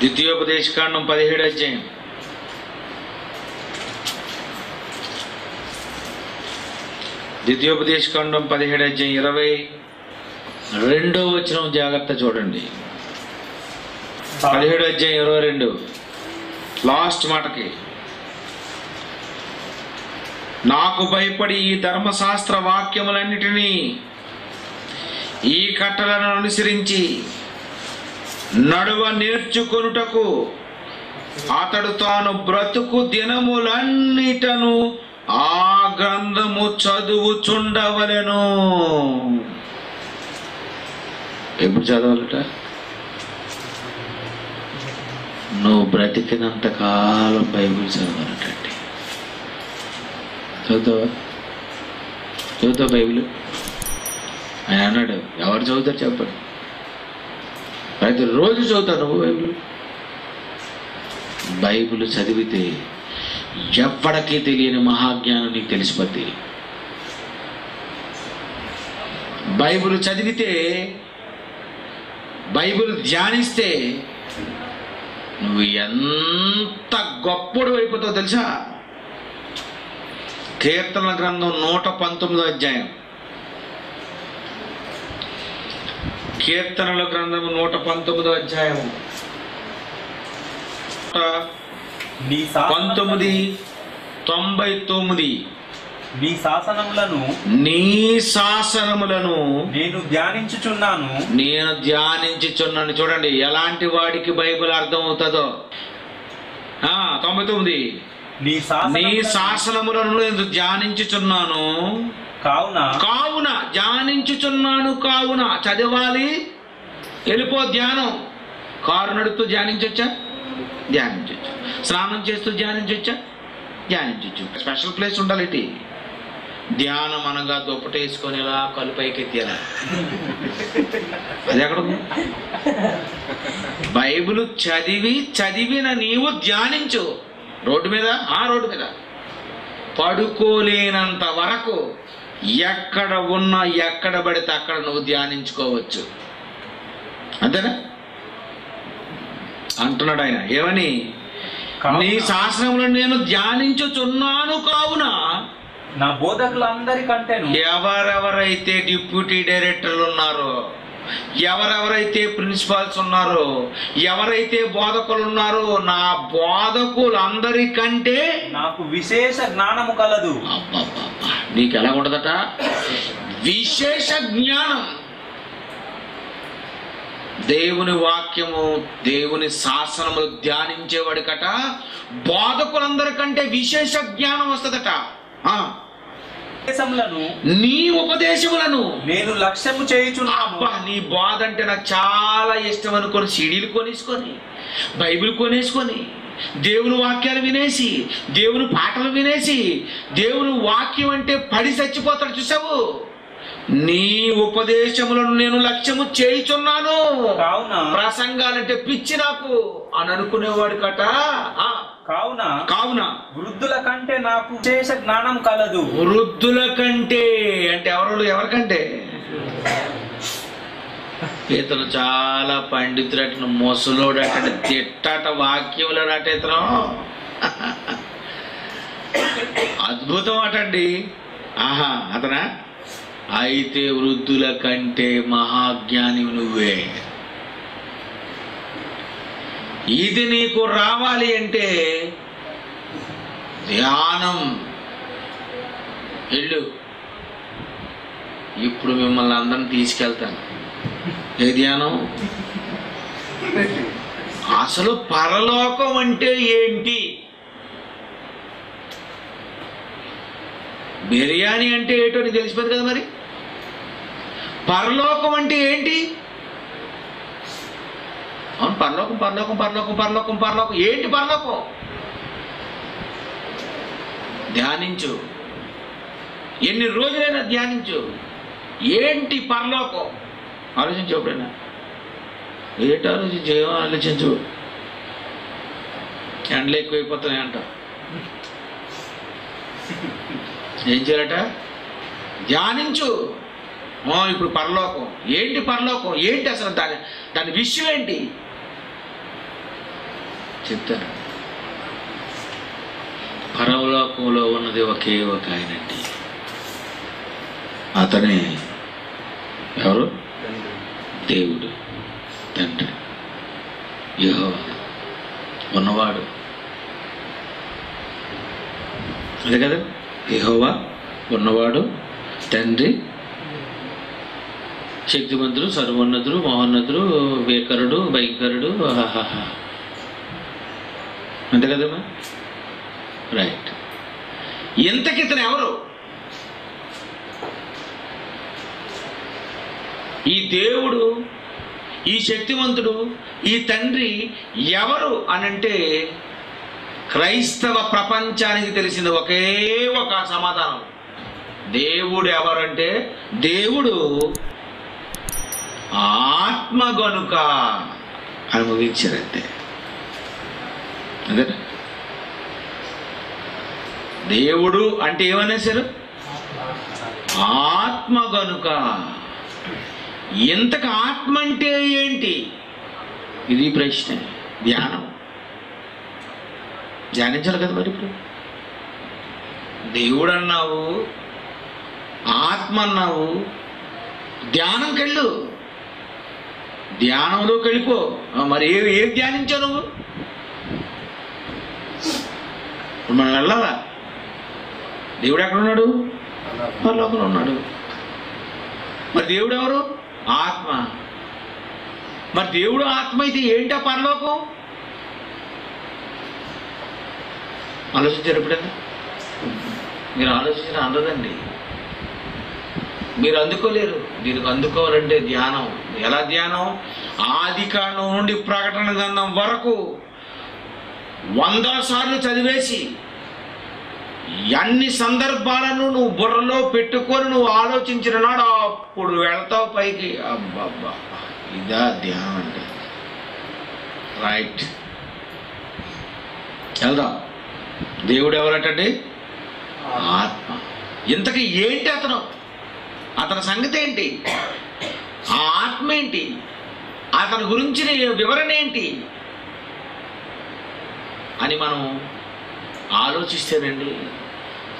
[SPEAKER 1] ద్వితీయోపదేశకాండం 17వ అధ్యాయం. ద్వితీయోపదేశకాండం 17వ అధ్యాయం 22వ వచనం జాగ్రత్త చూడండి. 17వ అధ్యాయం 22 లాస్ట్ మాటకి, నాకు భయపడి ఈ ధర్మశాస్త్ర వాక్యములన్నిటినీ ఈ కట్టలను అనుసరించి నడువ నేర్చుకొనుటకు అతడు తాను బ్రతుకు దినములన్నిటను ఆ గ్రంథము చదువుచుండవలెను. ఎప్పుడు చదవాలట? నువ్వు బ్రతికినంత కాలం బైబిల్ చదవాలటండి. చదువుతావా బైబిల్? ఆయన అన్నాడు, ఎవరు చదువుతారు చెప్పండి? ప్రతిరోజు చదువుతావు నువ్వు బైబిల్. బైబిల్ చదివితే ఎవ్వడికి తెలియని మహాజ్ఞానం నీకు తెలిసిపోద్ది. బైబిల్ చదివితే, బైబిల్ ధ్యానిస్తే నువ్వు ఎంత గొప్పడు అయిపోతావు తెలుసా? కీర్తనల గ్రంథం 119వ అధ్యాయం, కీర్తనల గ్రంథం 119వ అధ్యాయం 1999
[SPEAKER 2] నీ శాసనములను
[SPEAKER 1] నీ శాసనములను
[SPEAKER 2] నేను ధ్యానించుచున్నాను.
[SPEAKER 1] నేను ధ్యానించుచున్నాను. చూడండి ఎలాంటి వాడికి బైబిల్ అర్థం అవుతుందో. 99
[SPEAKER 2] నీ
[SPEAKER 1] శాసనములను నేను ధ్యానించుచున్నాను కావున ధ్యానించుచున్నాను కావున చదవాలి. వెళ్ళిపో ధ్యానం. కారు నడుపుతూ ధ్యానించొచ్చా? ధ్యానించవచ్చు. స్నానం చేస్తూ ధ్యానించొచ్చా? ధ్యానించవచ్చు. స్పెషల్ ప్లేస్ ఉండాలి. ఇటు ధ్యానం అనగా దుప్పటేసుకొని ఇలా కళ్ళు పైకెత్తిలా. అది ఎక్కడ ఉంది? బైబిల్ చదివిన నీవు ధ్యానించు. రోడ్డు మీద పడుకోలేనంత వరకు ఎక్కడ ఉన్నా ఎక్కడ పడితే అక్కడ నువ్వు ధ్యానించుకోవచ్చు. అంతేనా అంటున్నాడు ఆయన. ఏమని? నీ శాసనములను నేను ధ్యానించుచున్నాను కావున
[SPEAKER 2] నా బోధకులందరికంటే
[SPEAKER 1] ఎవరెవరైతే డిప్యూటీ డైరెక్టర్లు ఉన్నారో, ఎవరెవరైతే ప్రిన్సిపాల్స్ ఉన్నారో, ఎవరైతే బోధకులు ఉన్నారో, నా బోధకులందరికంటే
[SPEAKER 2] నాకు విశేష జ్ఞానము కలదు.
[SPEAKER 1] నీకు ఎలా ఉండదట? విశేష జ్ఞానం. దేవుని వాక్యము, దేవుని శాసనములు ధ్యానించేవాడికట బోధకులందరికంటే విశేష జ్ఞానం వస్తుందట. నీ ఉపదేశములను
[SPEAKER 2] నేను లక్ష్యము చేయుచున్నాను.
[SPEAKER 1] నీ బోధ అంటే నాకు చాలా ఇష్టం అనుకొని సీడీలు కొనేసుకొని, బైబిల్ కొనేసుకొని, దేవుని వాక్యాలు వినేసి, దేవుని పాటలు వినేసి, దేవుని వాక్యం అంటే పడి చచ్చిపోతాడు. చూసావు? నీ ఉపదేశములను నేను లక్ష్యము చేయుచున్నాను. ప్రసంగాలంటే పిచ్చి నాకు అని అనుకునేవాడు కట. కావున
[SPEAKER 2] వృద్ధుల కంటే నాకు విశేష జ్ఞానం కలదు.
[SPEAKER 1] వృద్ధుల కంటే అంటే ఎవరికంటే? ఇతను చాలా పండితుడు అట, ముసలోడు అట, తిట్టట, వాక్యములు అట. ఇతను అద్భుతం అటండి. అతనా? అయితే వృద్ధుల కంటే మహాజ్ఞాని నువ్వే. ఇది నీకు రావాలి అంటే ధ్యానం. వెళ్ళు. ఇప్పుడు మిమ్మల్ని అందరిని తీసుకెళ్తాను. ఏ ధ్యానం? అసలు పరలోకం అంటే ఏంటి? బిర్యానీ అంటే ఏంటో నీకు తెలిసిపోయింది కదా. మరి పరలోకం అంటే ఏంటి? అవును, పరలోకం ఏంటి? పరలోకం ధ్యానించు. ఎన్ని రోజులైనా ధ్యానించు. ఏంటి పరలోకం? ఆలోచించు. ఎప్పుడైనా ఏంటి ఆలోచించు? ఏమో ఆలోచించు. ఎండలు ఎక్కువైపోతున్నాయి అంట. ఏం చేయాలట? ధ్యానించు. ఇప్పుడు పరలోకం ఏంటి? పరలోకం ఏంటి? అసలు దాని విషయం ఏంటి చెప్తాను. పరలోకంలో ఉన్నది ఒకే ఒక ఆయనండి. అతనే ఎవరు? దేవుడు, తండ్రి, యెహోవా ఉన్నవాడు. అదే కదా, యెహోవా ఉన్నవాడు, తండ్రి, శక్తివంతుడు, సర్వోన్నతుడు, మహోన్నతుడు, వేకరుడు, భయంకరుడు. అంతే కదమ్మా? రైట్. ఇంతకితను ఎవరు? ఈ దేవుడు, ఈ శక్తివంతుడు, ఈ తండ్రి ఎవరు అనంటే క్రైస్తవ ప్రపంచానికి తెలిసింది ఒకే ఒక సమాధానం. దేవుడు ఎవరంటే దేవుడు ఆత్మ గనుక అని ముగించారంతే. అదే దేవుడు అంటే ఏమనేశారు? ఆత్మ గనుక. ఇంతకు ఆత్మ అంటే ఏంటి? ఇది ప్రశ్న. ధ్యానించాలి కదా. మరి ఇప్పుడు దేవుడు అన్నావు, ఆత్మ అన్నావు, ధ్యానంకి వెళ్ళు, ధ్యానంలోకి వెళ్ళిపో. మరి ఏం ధ్యానించావు నువ్వు? మనం వెళ్ళాలా? దేవుడు ఎక్కడ ఉన్నాడు? పరలోకంలో ఉన్నాడు. మరి దేవుడు ఎవరు? ఆత్మ. మరి దేవుడు ఆత్మ అయితే ఏంటా పరలోకం? ఆలోచించారు ఎప్పుడైనా? మీరు ఆలోచించిన అందదండి, మీరు అందుకోలేరు. దీనికి అందుకోవాలంటే ధ్యానం. ఎలా ధ్యానం? ఆది కాండం నుండి ప్రకటన గ్రంథం వరకు 100 సార్లు చదివేసి అన్ని సందర్భాలను నువ్వు బుర్రలో పెట్టుకొని నువ్వు ఆలోచించిన నాడు అప్పుడు వెళ్తావు పైకి. అబ్బబ్బా, ఇదా ధ్యానం అంటే. రైట్, వెళ్దాం. దేవుడు ఎవరటండి? ఆత్మ. ఇంతకీ ఏంటి అతని సంగతి ఏంటి? ఆ ఆత్మ ఏంటి? అతని గురించిన వివరణ ఏంటి అని మనం ఆలోచిస్తేనండి,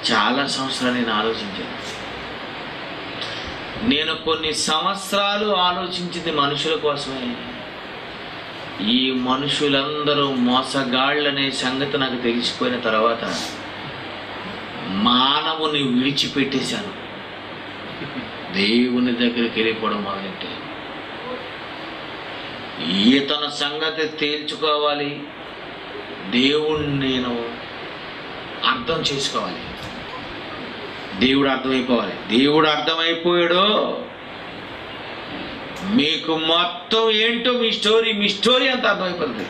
[SPEAKER 1] చాలా సంవత్సరాలు నేను ఆలోచించాను. నేను కొన్ని సంవత్సరాలు ఆలోచించింది మనుషుల కోసమే. ఈ మనుషులందరూ మోసగాళ్ళనే సంగతి నాకు తెలిసిపోయిన తర్వాత మానవుని విడిచిపెట్టేశాను. దేవుని దగ్గరికి వెళ్ళిపోవడం మొదలెట్టే. ఇతని సంగతి తేల్చుకోవాలి, దేవుణ్ణి నేను అర్థం చేసుకోవాలి, దేవుడు అర్థమైపోవాలి. దేవుడు అర్థమైపోయాడో మీకు మొత్తం ఏంటో మీ స్టోరీ అంత అర్థమైపోతుంది.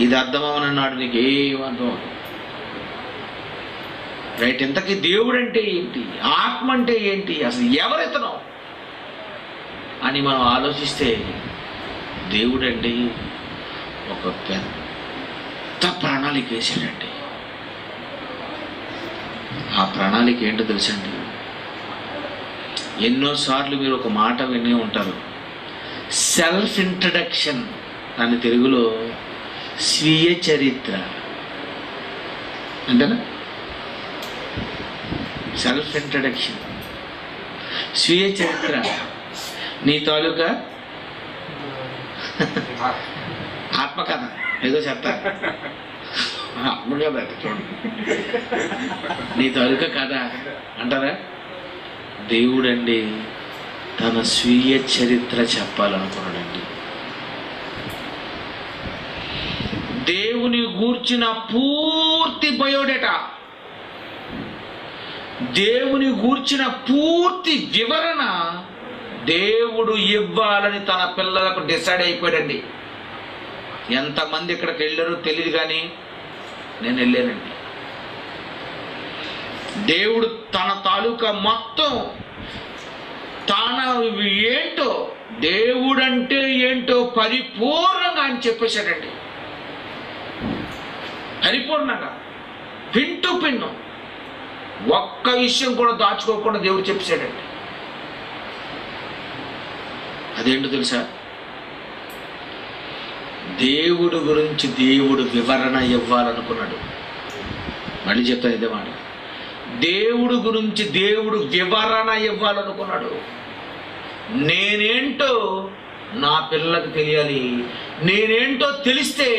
[SPEAKER 1] ఇది అర్థమవనన్నాడు, నీకు ఏం అర్థం అవుతుంది. రైట్. ఇంతకీ దేవుడు అంటే ఏంటి? ఆత్మ అంటే ఏంటి? అసలు ఎవరితనం అని మనం ఆలోచిస్తే, దేవుడండి ఒక పెద్ద ప్రణాళిక వేసాడండి. ఆ ప్రణాళిక ఏంటో తెలుసండి? ఎన్నోసార్లు మీరు ఒక మాట వినే ఉంటారు, సెల్ఫ్ ఇంట్రడక్షన్ అని తెలుగులో స్వీయ చరిత్ర అంతేనా? సెల్ఫ్ ఇంట్రడక్షన్, స్వీయ చరిత్ర. నీ తాలూకా ఆత్మకథ ఏదో చెప్తా, ఆత్మకథ చూడండి, నీ తాలూకా కథ అంటారా? దేవుడండి తన స్వీయ చరిత్ర చెప్పాలనుకున్నాడండి. దేవుని గూర్చిన పూర్తి బయోడేటా, దేవుని గూర్చిన పూర్తి వివరణ దేవుడు ఇవ్వాలని తన పిల్లలకు డిసైడ్ అయిపోయాడండి. ఎంతమంది ఇక్కడికి వెళ్ళారో తెలియదు, కానీ నేను వెళ్ళానండి. దేవుడు తన తాలూకా మొత్తం తన ఏంటో, దేవుడంటే ఏంటో పరిపూర్ణంగా ఆయన చెప్పేశాడండి. పరిపూర్ణంగా, పిన్ టు పిన్, ఒక్క విషయం కూడా దాచుకోకుండా దేవుడు చెప్పేశాడండి. అదేంటో తెలుసా? దేవుడు గురించి దేవుడు వివరణ ఇవ్వాలనుకున్నాడు. మళ్ళీ చెప్తాను ఇదే మాట, దేవుడు గురించి దేవుడు వివరణ ఇవ్వాలనుకున్నాడు. నేనేంటో నా పిల్లలకు తెలియాలి, నేనేంటో తెలిస్తే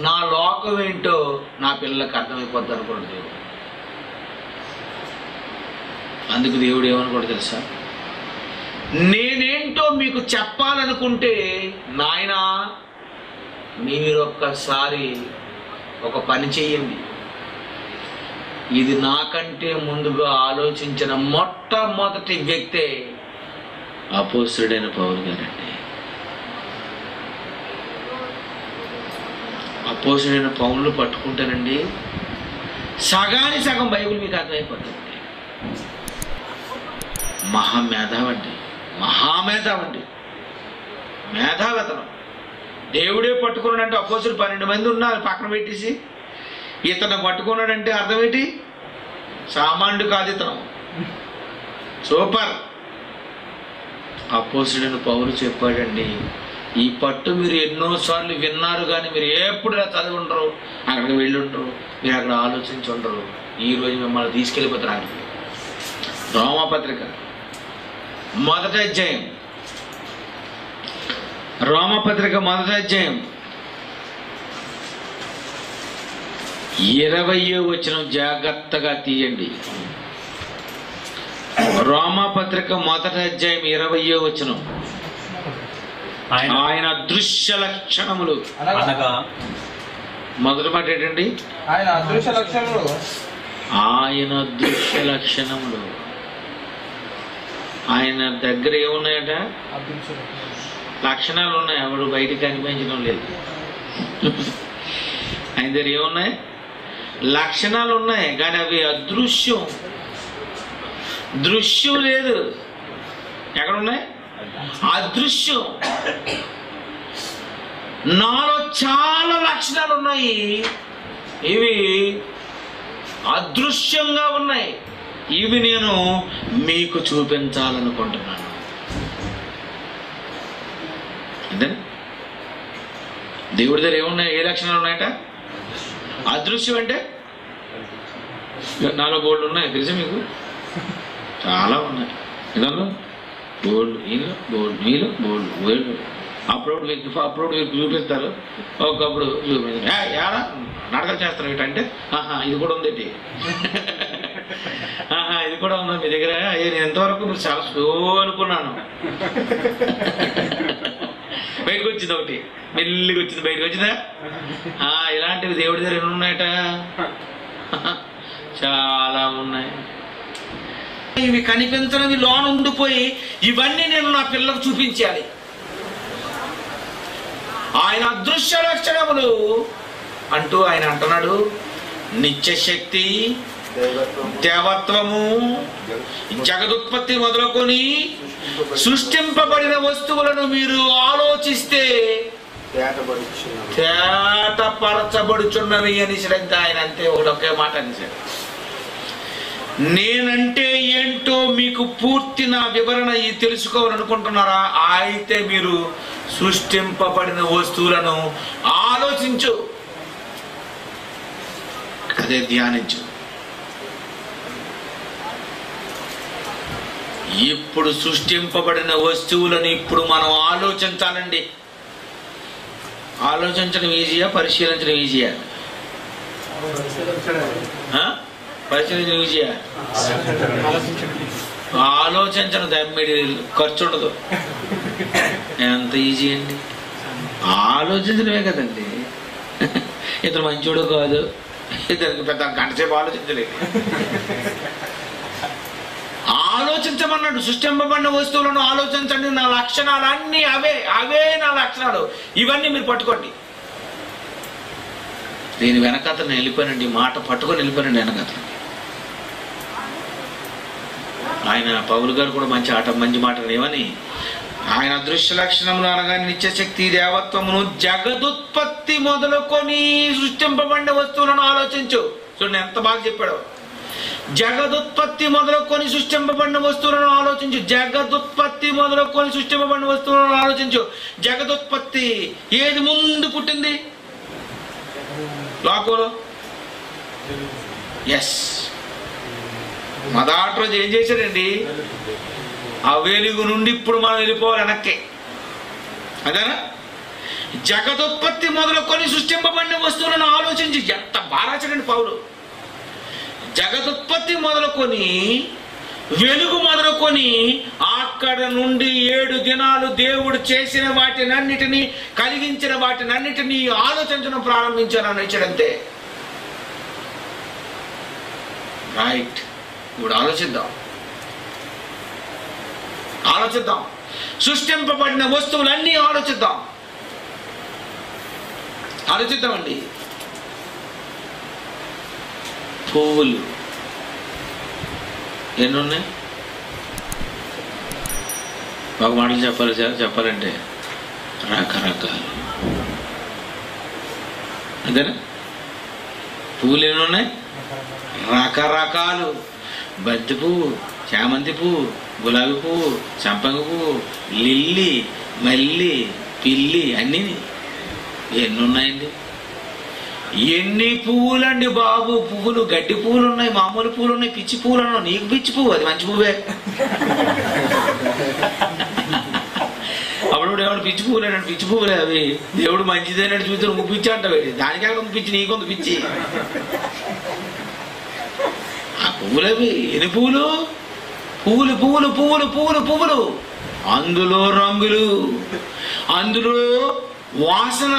[SPEAKER 1] నా లోకం ఏంటో నా పిల్లలకు అర్థమైపోద్ది అనుకున్నాడు దేవుడు. అందుకు దేవుడు ఏమనుకోడు తెలుసా? నేనేంటో మీకు చెప్పాలనుకుంటే నాయనా మీరు ఒక్కసారి ఒక పని చెయ్యండి. ఇది నాకంటే ముందుగా ఆలోచించిన మొట్టమొదటి వ్యక్తే అపోస్తలుడైన పౌలు గారండి. అపోస్తలుడైన పౌలు పట్టుకుంటానండి, సగానికి సగం బైబిల్ మీకు అర్థమైపోతుంది. మహామేధావండి, మహామేధావండి, మేధావతనం. దేవుడే పట్టుకున్నాడంటే అపోస్తలులు 12 మంది ఉన్నారు, పక్కన పెట్టేసి ఇతను పట్టుకున్నాడంటే అర్థం ఏంటి? సామాన్యుడు కాదు ఇతను, సూపర్. అపోస్తలుడైన పౌలు చెప్పాడండి, ఈ పట్టు మీరు ఎన్నోసార్లు విన్నారు, కానీ మీరు ఎప్పుడు చదివి ఉండరు, అక్కడికి వెళ్ళి ఉండరు, మీరు అక్కడ ఆలోచించి ఉండరు. ఈరోజు మిమ్మల్ని తీసుకెళ్ళిపోతారు అక్కడికి. రోమపత్రిక 1వ అధ్యాయం, రోమపత్రిక 1వ అధ్యాయం 20వ వచనం జాగ్రత్తగా తీయండి. రోమాపత్రిక 1వ అధ్యాయం 20వ వచనం. ఆయన అదృశ్య లక్షణములు
[SPEAKER 2] అనగా
[SPEAKER 1] మొదటి మాట ఏంటండి?
[SPEAKER 3] ఆయన అదృశ్య లక్షణములు.
[SPEAKER 1] ఆయన అదృశ్య లక్షణములు. ఆయన దగ్గర ఏమున్నాయట? లక్షణాలు ఉన్నాయి, ఎవడు బయటికి కనిపించడం లేదు. ఆయన దగ్గర ఏమున్నాయి? లక్షణాలు ఉన్నాయి, కానీ అవి అదృశ్యం. దృశ్యం లేదు. ఎక్కడున్నాయి? అదృశ్యం. నాలో చాలా లక్షణాలు ఉన్నాయి, ఇవి అదృశ్యంగా ఉన్నాయి. ఇవి నేను మీకు చూపించాలనుకుంటున్నాను. అంతే. దేవుడి దగ్గర ఏమున్నాయి? ఏ లక్షణాలు ఉన్నాయట? అదృశ్యం అంటే నాలో బోర్డులు ఉన్నాయి, తెలుసా మీకు? చాలా ఉన్నాయి. ఇదల్లో బోర్డు, ఈలో బోర్డు, మీలో బోర్డు, బోర్డు. అప్పుడు మీకు చూపిస్తారు, ఒకప్పుడు చూపిస్తారు. ఎలా నాటకాలు చేస్తారు ఏంటంటే, ఇది కూడా ఉంది, ఇది కూడా ఉందా మీ దగ్గర? నేను ఎంతవరకు మీరు చాలా స్లో అనుకున్నాను. బయటకు వచ్చింది ఒకటి, మెల్లిగా వచ్చింది, బయటకు వచ్చిందా? ఇలాంటివి దేవుడి దగ్గర ఎన్ని ఉన్నాయట? చాలా ఉన్నాయి. ఇవి కనిపించనివి లోన ఉండిపోయి ఇవన్నీ నేను నా పిల్లలకు చూపించాలి. ఆయన అదృశ్య లక్షణములు అంటూ ఆయన అంటున్నాడు. నిత్యశక్తి, దేవత్వము, జగదుత్పత్తి మొదలుకొని సృష్టింపబడిన వస్తువులను మీరు ఆలోచిస్తే తేటపరచబడుచున్నవి అనేసరికి ఆయన అంతే ఒకే మాట అనేసాడు. నేనంటే ఏంటో మీకు పూర్తి నా వివరణ తెలుసుకోవాలనుకుంటున్నారా? అయితే మీరు సృష్టింపబడిన వస్తువులను ఆలోచించు, అదే ధ్యానించు. ఇప్పుడు సృష్టింపబడిన వస్తువులను ఇప్పుడు మనం ఆలోచించాలండి. ఆలోచించడం ఈజీయా, పరిశీలించడం ఈజీయా? పరిశీలించడం ఈజీయా? ఆలోచించడం దమ్మిడి ఖర్చు ఉండదు. ఎంత ఈజీ అండి, ఆలోచించడమే కదండి. ఇతను మంచోడు కాదు, ఇతనికి పెద్ద గంటసేపు ఆలోచించలేదు. ఆలోచించమన్నాడు. సృష్టింపబడిన వస్తువులను ఆలోచించండి. నా లక్షణాలు అన్నీ అవే నా లక్షణాలు. ఇవన్నీ మీరు పట్టుకోండి. దీని వెనకతను వెళ్ళిపోయానండి, మాట పట్టుకొని వెళ్ళిపోయానండి వెనకతను. ఆయన పౌలు గారు కూడా మంచి మాట ఏమని, ఆయన అదృశ్య లక్షణములు అనగా నిత్యశక్తి, దేవత్వమును, జగదుత్పత్తి మొదలుకొని సృష్టింపబడిన వస్తువులను ఆలోచించు. చూడండి ఎంత బాగా చెప్పాడు. జగదుత్పత్తి మొదలుకొని సృష్టింపబడిన వస్తువులను ఆలోచించు. జగదుత్పత్తి మొదలుకొని సృష్టింపబడిన వస్తువులను ఆలోచించు. జగదుత్పత్తి ఏది ముందు పుట్టింది లోకంలో? ఎస్, మొదటి రోజు ఏం చేశాడండి? ఆ వెలుగు నుండి ఇప్పుడు మనం వెళ్ళిపోవాలి వెనక్కి, అదేనా? జగదుత్పత్తి మొదలుకొని సృష్టింపబడిన వస్తువులను ఆలోచించి. ఎంత బాగా రాశాడండి పౌలు. జగదుత్పత్తి మొదలుకొని, వెలుగు మొదలుకొని, అక్కడ నుండి 7 దినాలు దేవుడు చేసిన వాటినన్నిటినీ, కలిగించిన వాటినన్నిటినీ ఆలోచించడం ప్రారంభించానని ఇచ్చాడంతే. రైట్, ఇప్పుడు ఆలోచిద్దాం. సృష్టింపబడిన వస్తువులన్నీ ఆలోచిద్దామండి. పువ్వులు ఎన్ని ఉన్నాయి? ఒక మాటలు చెప్పాలంటే రకరకాలు, అంతేనా? పువ్వులు ఎన్ని ఉన్నాయి? రకరకాలు. బంతి పువ్వు, చామంతి పువ్వు, గులాబీ పువ్వు, సంపంగి పువ్వు, లిల్లీ, మల్లి, పిల్లి, అన్నీ ఎన్ని ఉన్నాయండి? ఎన్ని పువ్వులండి బాబు! పువ్వులు, గడ్డి పువ్వులు ఉన్నాయి, మామూలు పువ్వులు ఉన్నాయి, పిచ్చి పువ్వులు ఉన్నాయి. నీకు పిచ్చి పువ్వు, అది మంచి పువ్వే. అప్పుడు అప్పుడు ఏమన్నా పిచ్చి పువ్వులేనండి, పిచ్చి పువ్వులే అవి. దేవుడు మంచిదేనట్టు చూస్తే నువ్వు పిచ్చి అంటావు. దానికే కొంత పిచ్చి, నీకొంత పిచ్చి. ఆ పువ్వులవి ఎన్ని పువ్వులు? పువ్వులు పువ్వులు పువ్వులు పువ్వులు పువ్వులు. అందులో రంగులు, అందులో వాసన.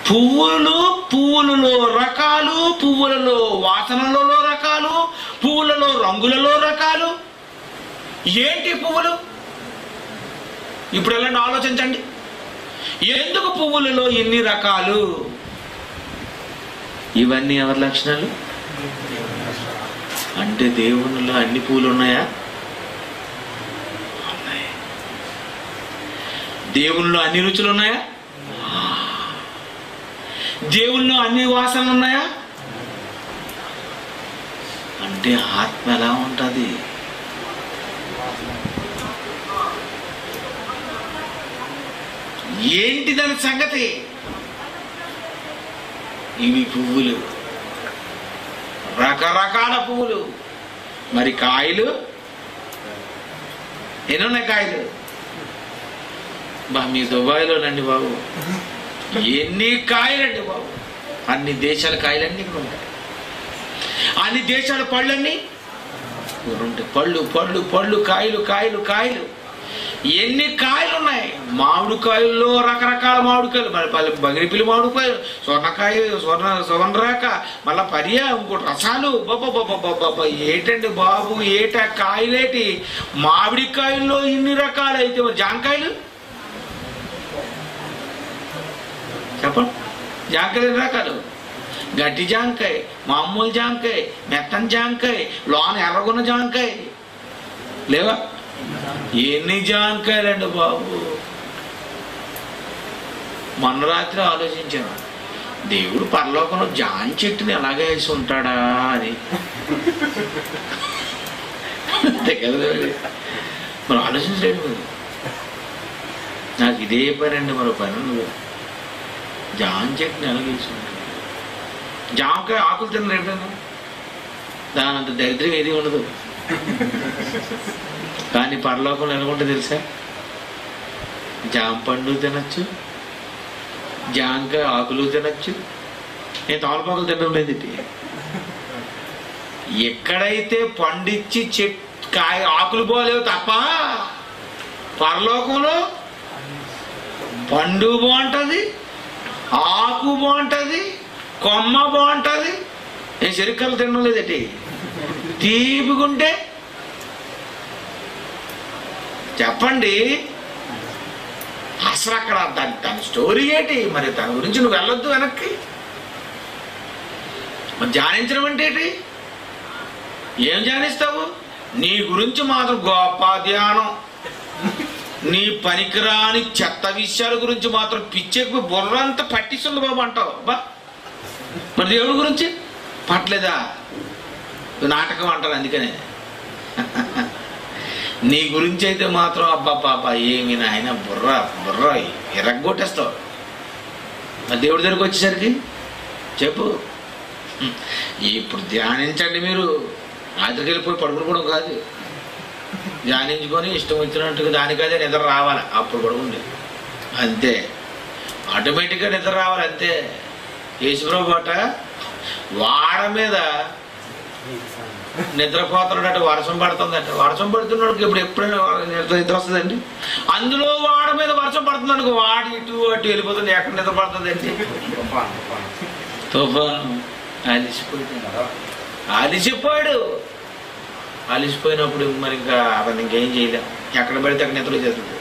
[SPEAKER 1] పువ్వులు, పువ్వులలో రకాలు, పువ్వులలో వాసనలలో రకాలు, పువ్వులలో రంగులలో రకాలు. ఏంటి పువ్వులు? ఇప్పుడు ఎలాంటి ఆలోచించండి. ఎందుకు పువ్వులలో ఎన్ని రకాలు? ఇవన్నీ ఎవరి లక్షణాలు? అంటే దేవునిలో అన్ని పూలు ఉన్నాయా? ఉన్నాయి. దేవునిలో అన్ని రుచులు ఉన్నాయా? దేవునిలో అన్ని వాసనలు ఉన్నాయా? అంటే ఆత్మ ఎలా ఉంటుంది? ఏంటి దాని సంగతి? ఇవి పువ్వులు, రకరకాల పువ్వులు. మరి కాయలు ఎన్నున్నాయి? కాయలు మీ దుబాయ్లోనండి బాబు, ఎన్ని కాయలండి బాబు! అన్ని దేశాల కాయలన్నీ ఇక్కడ ఉంటాయి. అన్ని దేశాల పళ్ళన్నీ ఉంటాయి. పళ్ళు పళ్ళు పళ్ళు, కాయలు కాయలు కాయలు. ఎన్ని కాయలు ఉన్నాయి! మామిడి కాయల్లో రకరకాల మామిడికాయలు, మరి బంగిరిపిల్లి మామిడికాయలు, స్వర్ణకాయ, స్వర్ణరాక, మళ్ళా పరియా, ఇంకోటి రసాలు. బాబా ఏటండి బాబు, ఏట కాయలేటి! మామిడికాయల్లో ఇన్ని రకాలు అయితే మరి జాంకాయలు చెప్పండి. జాంకాయలు ఎన్ని రకాలు? గట్టి జాంకాయ, మామూలు జాంకాయ, మెత్తని జాంకాయ, లోన ఎర్రగున్న జాంకాయ లేవా? ఎన్ని జాంకాయలండి బాబు! మొన్న రాత్రి ఆలోచించాను, దేవుడు పరలోకంలో జామ చెట్టుని ఎలాగే వేసి ఉంటాడా అని. అంతే కదా మరి ఆలోచించలేదు. నాకు ఇదే పని అండి, మరో పని ఉండదు. జామ చెట్టుని ఎలాగేసి ఉంటాడు. జామకాయ ఆకులు తిన్న ఎప్పుడైనా దాని అంత దరిద్రం ఏది ఉండదు. కానీ పరలోకంలో ఎలా ఉంటుంది తెలుసా? జామ పండు తినచ్చు, జామకాయ ఆకులు తినచ్చు. నేను తమలపాకులు తినడం లేదు. ఎక్కడైతే పండిచ్చి కాయ ఆకులు పోలేవు తప్ప పరలోకంలో పండు బాగుంటుంది, ఆకు బాగుంటుంది, కొమ్మ బాగుంటుంది. నేను చెరుకలు తినడం లేదటి. తీపిగుంటే చెప్పండి అసలు అక్కడ దాని స్టోరీ ఏంటి? మరి దాని గురించి నువ్వు వెళ్ళొద్దు వెనక్కి. మరి ధ్యానించడం అంటే ఏంటి? ఏం ధ్యానిస్తావు? నీ గురించి మాత్రం గొప్ప ధ్యానం. నీ పనికిరాని చెత్త విషయాల గురించి మాత్రం పిచ్చెక్కి బుర్రంతా పట్టిస్తుంది బాబు అంటావు. బా మరి దేవుడి గురించి పట్టలేదా? నాటకం అంటారు. అందుకనే నీ గురించి అయితే మాత్రం అబ్బా పాప ఏమి నాయన బుర్ర బుర్ర ఎరగొట్టేస్తావు. మరి దేవుడి దగ్గరికి వచ్చేసరికి చెప్పు. ఇప్పుడు ధ్యానించండి. మీరు రాత్రికి వెళ్ళిపోయి పడుకోవడం కాదు, ధ్యానించుకొని ఇష్టం వచ్చినట్టుగా దానికదే నిద్ర రావాలి. అప్పుడు పడుకుంది అంతే, ఆటోమేటిక్గా నిద్ర రావాలి అంతే. యేసుప్రభు అట వాడ మీద నిద్రపోతున్నాడట, వర్షం పడుతుందట. వర్షం పడుతున్నాడు ఇప్పుడు ఎప్పుడైనా నిద్ర వస్తుందండి? అందులో వాడ మీద వర్షం పడుతుంది అనుకో, వాడు ఇటు అటు వెళ్ళిపోతుంది. ఎక్కడ నిద్ర పడుతుందండి? తుఫాను. అలిసిపోయాడు. అలిసిపోయినప్పుడు మరి ఇంకా అతను ఇంకేం చేయలేం. ఎక్కడ పడితే అక్కడ నిద్ర చేస్తుంది.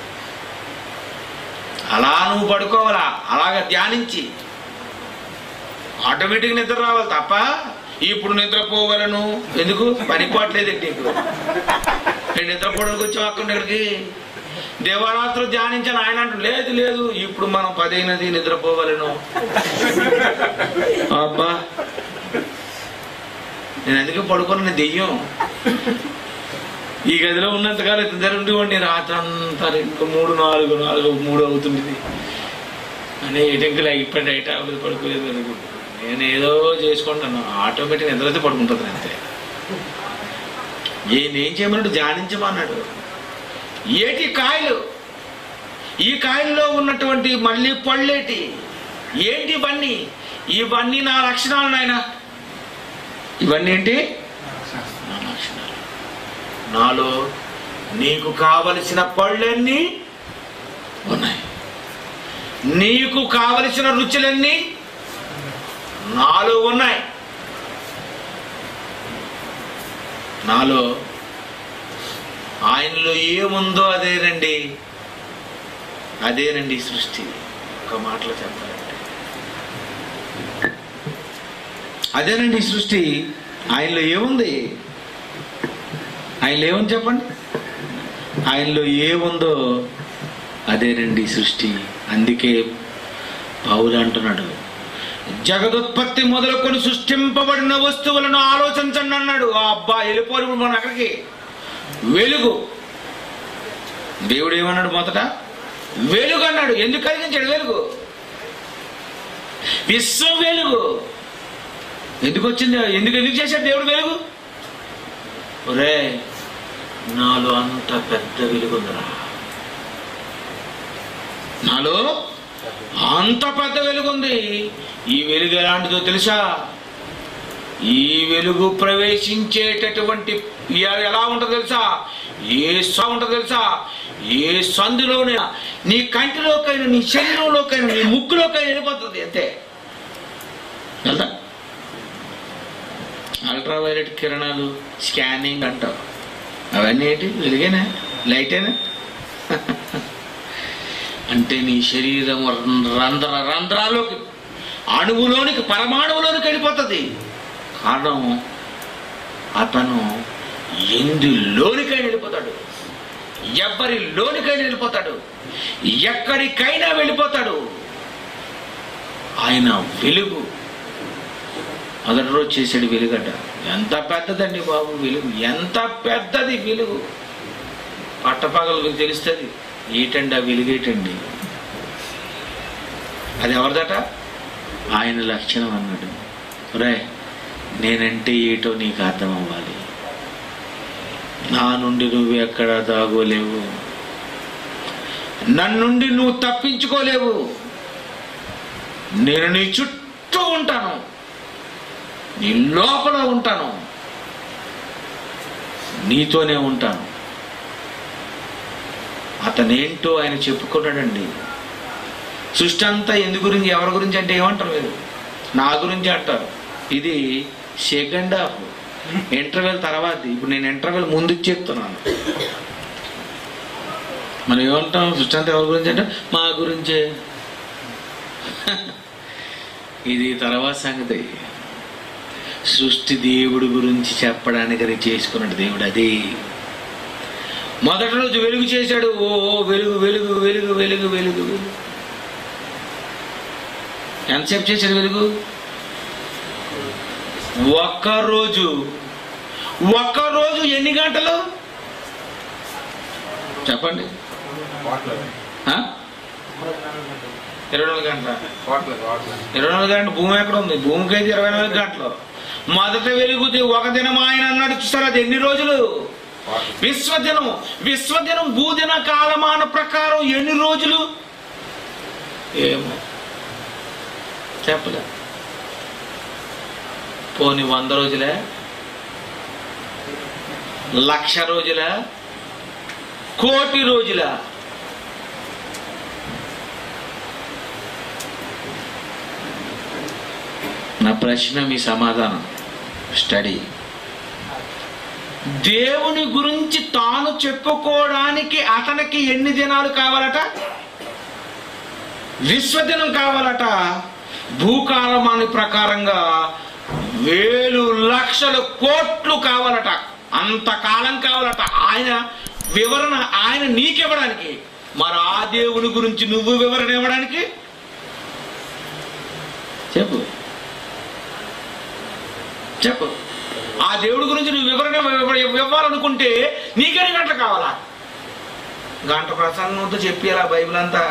[SPEAKER 1] అలా నువ్వు పడుకోవాలా, అలాగా ధ్యానించి ఆటోమేటిక్ నిద్ర రావాలి తప్ప ఇప్పుడు నిద్రపోవాలను ఎందుకు? పనిపోవట్లేదు నీకు. నేను నిద్రపోవడానికి వచ్చావు అక్కడ ఇక్కడికి. దేవరాత్రులు ధ్యానించాను ఆయన అంటూ లేదు లేదు ఇప్పుడు మనం 10 అయినది నిద్రపోవాలను. అబ్బా నేను అందుకే పడుకున్న దెయ్యం. ఈ గదిలో ఉన్నంతకాలం ఇద్దరు ఉండేవాడిని. రాత్రి అంతా 3, 4 3 అవుతుంది అని ఎటంకులు అయిపోయి అయితే అవ్వదు, పడుకోలేదు అనుకుంటున్నాను. నేను ఏదో చేసుకుంటాను, ఆటోమేటిక్ నిద్రైతే పడుకుంటుంది అంతే. నేనేం చేయమన్నాడు? ధ్యానించమన్నాడు. ఏటి కాయలు, ఈ కాయల్లో ఉన్నటువంటి మళ్ళీ పళ్ళేటి, ఏంటి ఇవన్నీ? ఇవన్నీ నా లక్షణాలు నాయన. ఇవన్నీ ఏంటి? నా లక్షణాలు. నాలో నీకు కావలసిన పళ్ళన్నీ ఉన్నాయి, నీకు కావలసిన రుచులన్నీ నాలో ఉన్నాయి. నాలో ఆయనలో ఏముందో అదేనండి, అదేనండి సృష్టి. ఒక మాటలో చెప్పాలంటే అదేనండి సృష్టి. ఆయనలో ఏముంది? ఆయనలో ఏముంది చెప్పండి? ఆయనలో ఏముందో అదేనండి సృష్టి. అందుకే పౌలు అంటున్నాడు, జగదుత్పత్తి మొదలుకొని సృష్టింపబడిన వస్తువులను ఆలోచించండి అన్నాడు. అబ్బా వెళ్ళిపోరు మన అక్కడికి. వెలుగు, దేవుడు ఏమన్నాడు? మొదట వెలుగు అన్నాడు. ఎందుకు కలిగించాడు వెలుగు? విశ్వం వెలుగు. ఎందుకు వచ్చింది? ఎందుకు చేశాడు దేవుడు వెలుగు? ఒరే, నాలో అంత పెద్ద వెలుగుందిరా, నాలో అంత పెద్ద వెలుగుంది. ఈ వెలుగు ఎలాంటిదో తెలుసా? ఈ వెలుగు ప్రవేశించేటటువంటి ఎలా ఉంటుందో తెలుసా? ఉంటుందో తెలుసా? ఏ సందులోనే నీ కంటిలోకైనా, నీ శరీరంలోకైనా, నీ ముక్కులోకైనా వెళ్ళిపోతుంది అంతే. కదా, అల్ట్రావైలెట్ కిరణాలు, స్కానింగ్ అంటావు, అవన్నీ ఏంటి? వెలుగేనా? లైటేనా? అంటే నీ శరీరం రంధ్రాల్లోకి, అణువులోనికి, పరమాణువులోనికి వెళ్ళిపోతుంది. కారణం, అతను ఎందులోనికైనా వెళ్ళిపోతాడు, ఎవరిలోనికైనా వెళ్ళిపోతాడు, ఎక్కడికైనా వెళ్ళిపోతాడు. ఆయన వెలుగు. మొదటి రోజు చేసాడు వెలుగట. ఎంత పెద్దదండి బాబు వెలుగు, ఎంత పెద్దది వెలుగు. పట్టపగలు తెలుస్తుంది ఏటండి ఆ వెలుగేటండి. అది ఎవరిదట? ఆయన లక్షణం అన్నాడు. రే, నేనంటే ఏటో నీకు అర్థం అవ్వాలి. నా నుండి నువ్వు ఎక్కడ దాగోలేవు, నన్నుండి నువ్వు తప్పించుకోలేవు. నేను నీ చుట్టూ ఉంటాను, నీ లోపల ఉంటాను, నీతోనే ఉంటాను. అతనేంటో ఆయన చెప్పుకున్నాడండి. సృష్టి అంతా ఎందు గురించి, ఎవరి గురించి అంటే ఏమంటారు మీరు? నా గురించి అంటారు. ఇది సెకండ్ హాఫ్, ఇంటర్వెల్ తర్వాత. ఇప్పుడు నేను ఇంటర్వెల్ ముందుకు చెప్తున్నాను. మనం ఏమంటాం? సృష్టి అంతా ఎవరి గురించి అంటే మా గురించే. ఇది తర్వాత సంగతి. సృష్టి దేవుడి గురించి చెప్పడానికి అది చేసుకున్నాడు దేవుడు. అది మొదటి రోజు వెలుగు చేశాడు. ఓ వెలుగు వెలుగు వెలుగు వెలుగు వెలుగు వెలుగు. ఎంతసేపు చేశాడు వెలుగు? ఒక్కరోజు. ఎన్ని గంటలు చెప్పండి? 24 గంటల. 24 గంటలు. భూమి ఎక్కడ ఉంది? భూమికి అయితే 24 గంటలు. మొదట వెలుగుది ఒక దినం ఆయన అన్నాడు. చూస్తారు అది ఎన్ని రోజులు? విశ్వదినం. విశ్వదినం భూదిన కాలమాన ప్రకారం ఎన్ని రోజులు? ఏమో చెప్పలే. పోనీ 100 రోజులే? 1,00,000 రోజులా? 1,00,00,000 రోజులా? నా ప్రశ్న, మీ సమాధానం. స్టడీ. దేవుని గురించి తాను చెప్పుకోవడానికి అతనికి ఎన్ని దినాలు కావాలట? విశ్వదినం కావాలట. భూకాలమాని ప్రకారంగా 1,000 లక్షల కోట్లు కావాలట. అంతకాలం కావాలట ఆయన వివరణ, ఆయన నీకివ్వడానికి. మరి ఆ దేవుని గురించి నువ్వు వివరణ ఇవ్వడానికి చెప్పు. ఆ దేవుడి గురించి నువ్వు వివరణ ఇవ్వాలనుకుంటే నీకెన్ని గంటలు కావాలా? గంట ప్రసంగంతో చెప్పేలా బైబిల్ అంతా.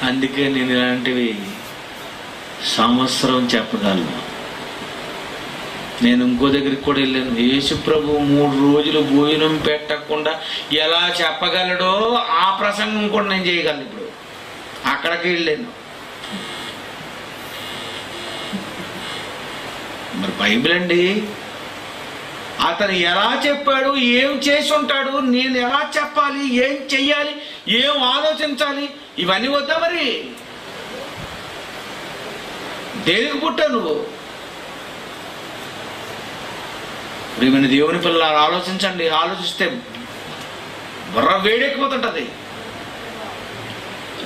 [SPEAKER 1] అందుకే నేను ఇలాంటివి సంవత్సరం చెప్పగలను. నేను ఇంకో దగ్గరికి కూడా వెళ్ళాను. యేసు ప్రభు 3 రోజులు భోజనం పెట్టకుండా ఎలా చెప్పగలడో ఆ ప్రసంగం కూడా నేను చేయగలను. ఇప్పుడు అక్కడికి వెళ్ళాను. మరి బైబిల్ అండి, అతను ఎలా చెప్పాడు, ఏం చేసి ఉంటాడు, నేను ఎలా చెప్పాలి, ఏం చెయ్యాలి, ఏం ఆలోచించాలి, ఇవన్నీ వద్దా? మరి దేనికి పుట్టావు నువ్వు? ప్రియమైన దేవుని పిల్లలు ఆలోచించండి. ఆలోచిస్తే బుర్ర వేడెక్కిపోతుంటది.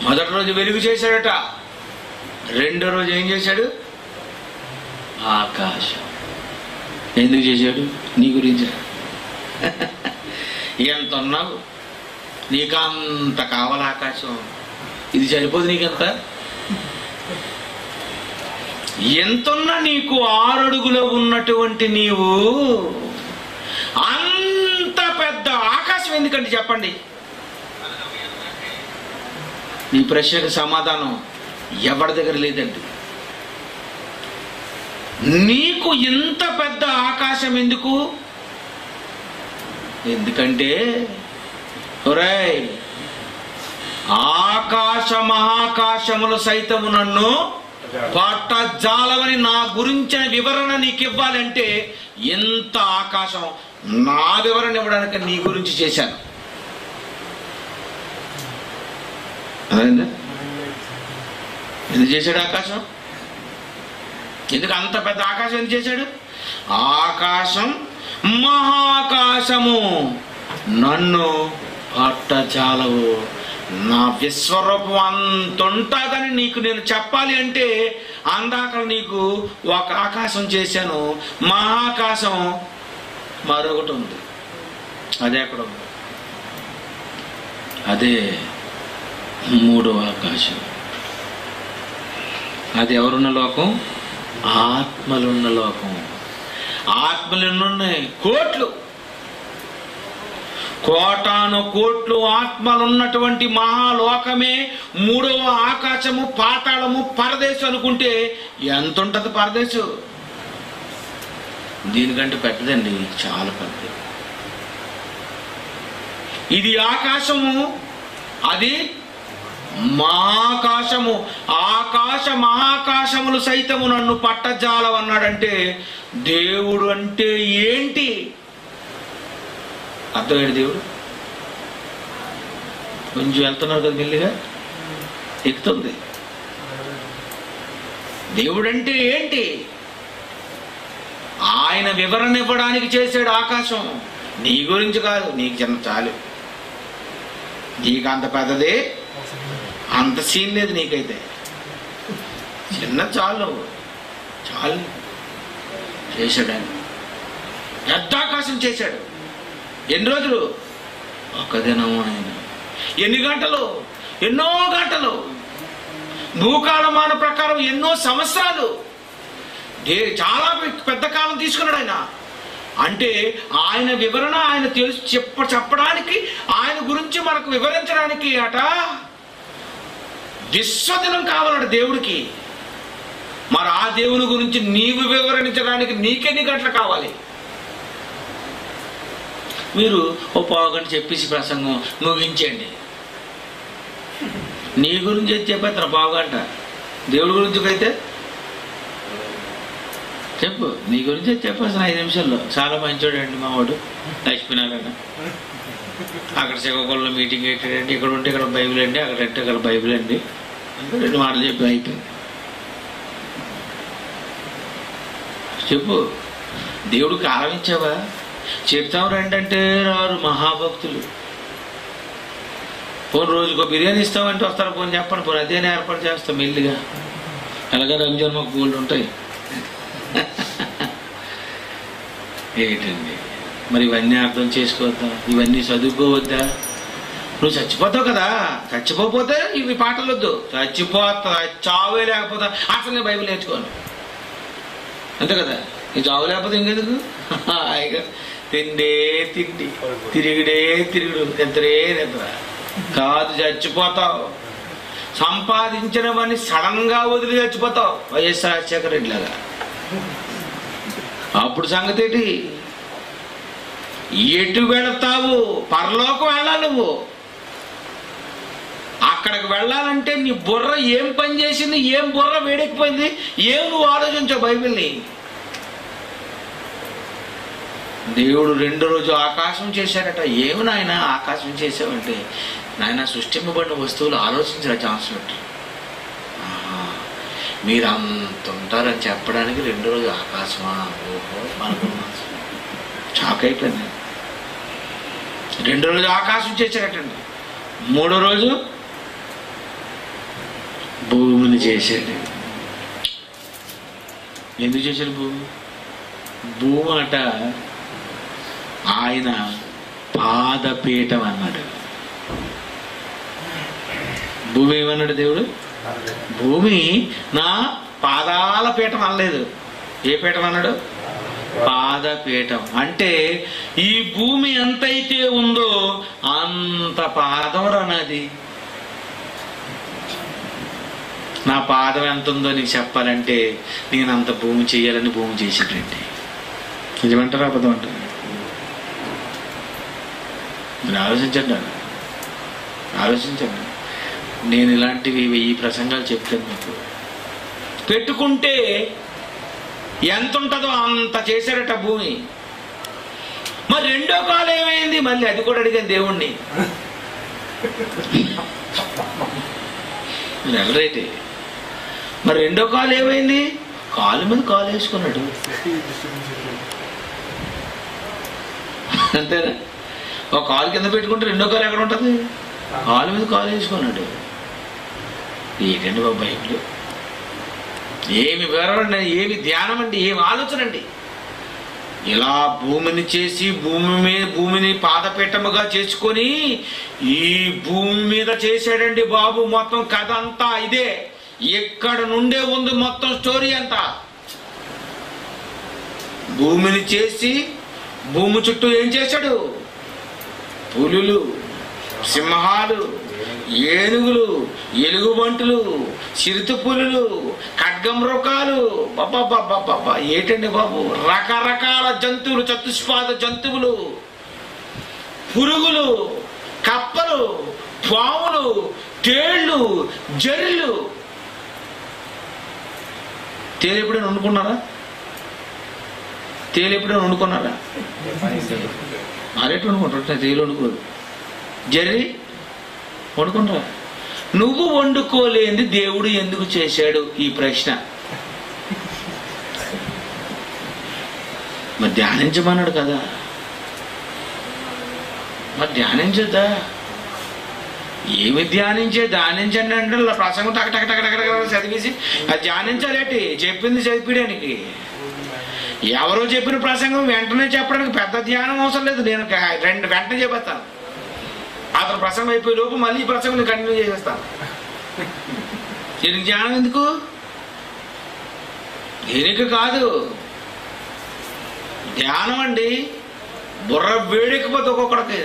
[SPEAKER 1] మొదటి రోజు వెలుగు చేశాడట, రెండో రోజు ఏం చేశాడు? ఆకాశం. ఎందుకు చేశాడు? నీ గురించి. ఎంత ఉన్నావు, నీకు అంత కావాలి ఆకాశం. ఇది సరిపోదు నీకెంత? ఎంతున్నా నీకు 6 అడుగులో ఉన్నటువంటి నీవు అంత పెద్ద ఆకాశం ఎందుకంటే చెప్పండి. ఈ ప్రశ్నకు సమాధానం ఎవరి దగ్గర లేదండి. నీకు ఇంత పెద్ద ఆకాశం ఎందుకు? ఎందుకంటే ఒరేయ్, ఆకాశ మహాకాశములు సైతము నన్ను పట్టజాలవని నా గురించిన వివరణ నీకు ఇవ్వాలంటే ఎంత ఆకాశం నా వివరణ ఇవ్వడానికి నీ గురించి చేశాను. అదేందా? ఎందుకు చేశాడు ఆకాశం? ఎందుకు అంత పెద్ద ఆకాశం ఎందుకు చేశాడు? ఆకాశం మహాకాశము నన్ను పట్టజాలవు. నా విశ్వరూపం అంతుంటుందని నీకు నేను చెప్పాలి అంటే అందాక నీకు ఒక ఆకాశం చేశాను, మహాకాశం మరొకటి ఉంది. అదే ఎక్కడ ఉంది? అదే 3వ ఆకాశం. అది ఎవరున్న లోకం? ఆత్మలున్న లోకం. ఆత్మలు ఎన్నున్నాయి? కోట్లు, కోటాను కోట్లు ఆత్మలున్నటువంటి మహాలోకమే 3వ ఆకాశము, పాతాళము, పరదేశం అనుకుంటే ఎంత ఉంటుంది పరదేశం? దీనికంటే పెద్దదండి, చాలా పెద్దది. ఇది ఆకాశము, అది మహాకాశము. ఆకాశ మహాకాశములు సైతము నన్ను పట్టజాలవన్నాడంటే దేవుడు అంటే ఏంటి అర్థమేంటి? దేవుడు కొంచెం వెళ్తున్నారు కదా, మెల్లిగా ఎక్కుతుంది. దేవుడు అంటే ఏంటి? ఆయన వివరణ ఇవ్వడానికి చేశాడు ఆకాశం. నీ గురించి కాదు, నీకు చిన్న చాలు. నీకు అంత పెద్దది, అంత సీన్ లేదు నీకైతే. చిన్న చాలు, చాలు చేశాడు ఆయన. పెద్ద ఆకాశం చేశాడు. ఎన్ని రోజులు? ఒక దినము. ఆయన ఎన్ని గంటలు? ఎన్నో గంటలు. భూకాలమాన ప్రకారం ఎన్నో సంవత్సరాలు. చాలా పెద్ద కాలం తీసుకున్నాడు ఆయన. అంటే ఆయన వివరణ, ఆయన చెప్పడానికి, ఆయన గురించి మనకు వివరించడానికి అట విశ్వదినం కావాలట దేవుడికి. మరి ఆ దేవుని గురించి నీవు వివరించడానికి నీకెన్ని గంటలు కావాలి? మీరు ఓ 1/2 గంట చెప్పేసి ప్రసంగం ముగించండి. నీ గురించి అయితే చెప్పేస్తారు 1/2 గంట. దేవుడి గురించి అయితే చెప్పు. నీ గురించి చెప్పేస్తాను 5 నిమిషాల్లో. చాలా మంచోడండి మావాడు లక్ష్మీనారాయణ. అక్కడ శ్రీకాకుళంలో మీటింగ్ పెట్టాడండి. ఇక్కడ ఉంటే ఇక్కడ బైబిల్ అండి, అక్కడ అంటే ఇక్కడ బైబిల్ అండి. 2 మాటలు చెప్పి అయిపోయింది. చెప్పు. దేవుడికి కాలం ఇచ్చావా? చెప్తాం రండి అంటే రారు మహాభక్తులు. పోనీ రోజుకో బిర్యానీ ఇస్తామంటే వస్తారు. పోనీ చెప్పండి, పోనీ అదే ఏర్పాటు చేస్తాం మెల్లిగా. అలాగే రంజాన్ మాకు గోల్డ్ ఉంటాయి. ఏంటండి మరి ఇవన్నీ అర్థం చేసుకోవద్దా? ఇవన్నీ చదువుకోవద్దా? నువ్వు చచ్చిపోతావు కదా. చచ్చిపోతే ఇవి పాటలు వద్దు. చచ్చిపోతా, చావే లేకపోతా అసలు నేను బైబిల్ నేర్చుకోను, అంతే కదా. నీ చావు లేకపోతే ఇంకెందుకు? తిండే తిండి, తిరిగిడే తిరుగుడు, నిద్రే నిద్ర కాదు. చచ్చిపోతావు. సంపాదించినవన్నీ సడన్ గా వదిలి చచ్చిపోతావు. వైఎస్ రాజశేఖర రెడ్డి లాగా. అప్పుడు సంగతి ఏంటి? ఎటు వెళతావు? పరలోకం వెళ్ళాలి నువ్వు. అక్కడికి వెళ్ళాలంటే నీ బుర్ర ఏం పని చేసింది? ఏం బుర్ర వేడెక్కిపోయింది? ఏం నువ్వు ఆలోచించావు బైబిల్ని? దేవుడు రెండో రోజు ఆకాశం చేశాడట. ఏమి నాయన ఆకాశం చేసావంటే, నాయన సృష్టింపబడిన వస్తువులు ఆలోచించరా జాన్సన్. మీరు అంత ఉంటారని చెప్పడానికి రెండో రోజు ఆకాశమా? ఓహో అనుకున్నా, షాక్ అయిపోయింది. రెండో రోజు ఆకాశం చేశాడటండి. మూడో రోజు భూమిని చేశాడు. ఎందుకు చేశాడు భూమి? భూమి అట ఆయన పాదపీఠం అన్నాడు. భూమి ఏమన్నాడు దేవుడు? భూమి నా పాదాల పీఠం అనలేదు. ఏ పీఠం అన్నాడు? పాదపీఠం. అంటే ఈ భూమి ఎంతైతే ఉందో అంత పాదం రానది. నా పాదం ఎంత ఉందో నీకు చెప్పాలంటే నేను అంత భూమి చేయాలని భూమి చేసేటండి. నిజమంటారా అబద్ధం అంటారు? మీరు ఆలోచించండి. నేను ఇలాంటివి 1000 ప్రసంగాలు చెప్తాను మీకు. పెట్టుకుంటే ఎంత ఉంటుందో అంత చేశారట భూమి. మరి రెండో కాలు ఏమైంది? మళ్ళీ అది కూడా అడిగాను దేవుణ్ణి. మీరు వెళ్ళరైతే మరి రెండో కాలు ఏమైంది? కాలు మీద కాలు వేసుకున్నాడు. అంతేనా? ఒక కాలు కింద పెట్టుకుంటే రెండో కాలు ఎక్కడ ఉంటుంది? కాలు మీద కాలు వేసుకున్నాడు. ఏంటండి బాబు బైబిల్? ఏమి వివరణ అండి, ఏమి ధ్యానం అండి, ఏమి ఆలోచన అండి. ఇలా భూమిని చేసి భూమిని పాదపీఠముగా చేసుకొని ఈ భూమి మీద చేశాడండి బాబు. మొత్తం కథ అంతా ఇదే. ఎక్కడ నుండే ఉంది మొత్తం స్టోరీ అంతా. భూమిని చేసి భూమి చుట్టూ ఏం చేశాడు? పులులు, సింహాలు, ఏనుగులు, ఎలుగుబంటులు, చిరుత పులులు, ఖడ్గమృగాలు, బాబా ఏటండి బాబు, రకరకాల జంతువులు, చతుష్పాద జంతువులు, పురుగులు, కప్పలు, పాములు, తేళ్లు, జర్రెలు. తేలు ఎప్పుడైనా వండుకున్నారా? అరేటి వండుకుంటారు, తేలు వండుకోరు. జర్రి వండుకుంటారా? నువ్వు వండుకోలేంది దేవుడు ఎందుకు చేశాడు? ఈ ప్రశ్న మరి ధ్యానించమన్నాడు కదా, మరి ధ్యానించద్దా? ఏమి ధ్యానించండి అంటే ప్రసంగం టక టక టక టక చదివేసి అది ధ్యానించాలేటి? చెప్పింది చదివించడానికి. ఎవరో చెప్పిన ప్రసంగం వెంటనే చెప్పడానికి పెద్ద ధ్యానం అవసరం లేదు. నేను వెంటనే చెప్పేస్తాను. అతను ప్రసంగం అయిపోయే లోపు మళ్ళీ ఈ ప్రసంగం నేను కంటిన్యూ చేసేస్తాను. దీనికి ధ్యానం ఎందుకు? దీనికి కాదు. ధ్యానం అండి బుర్ర వేడెక్కిపోతే ఒక్కొక్కడికి.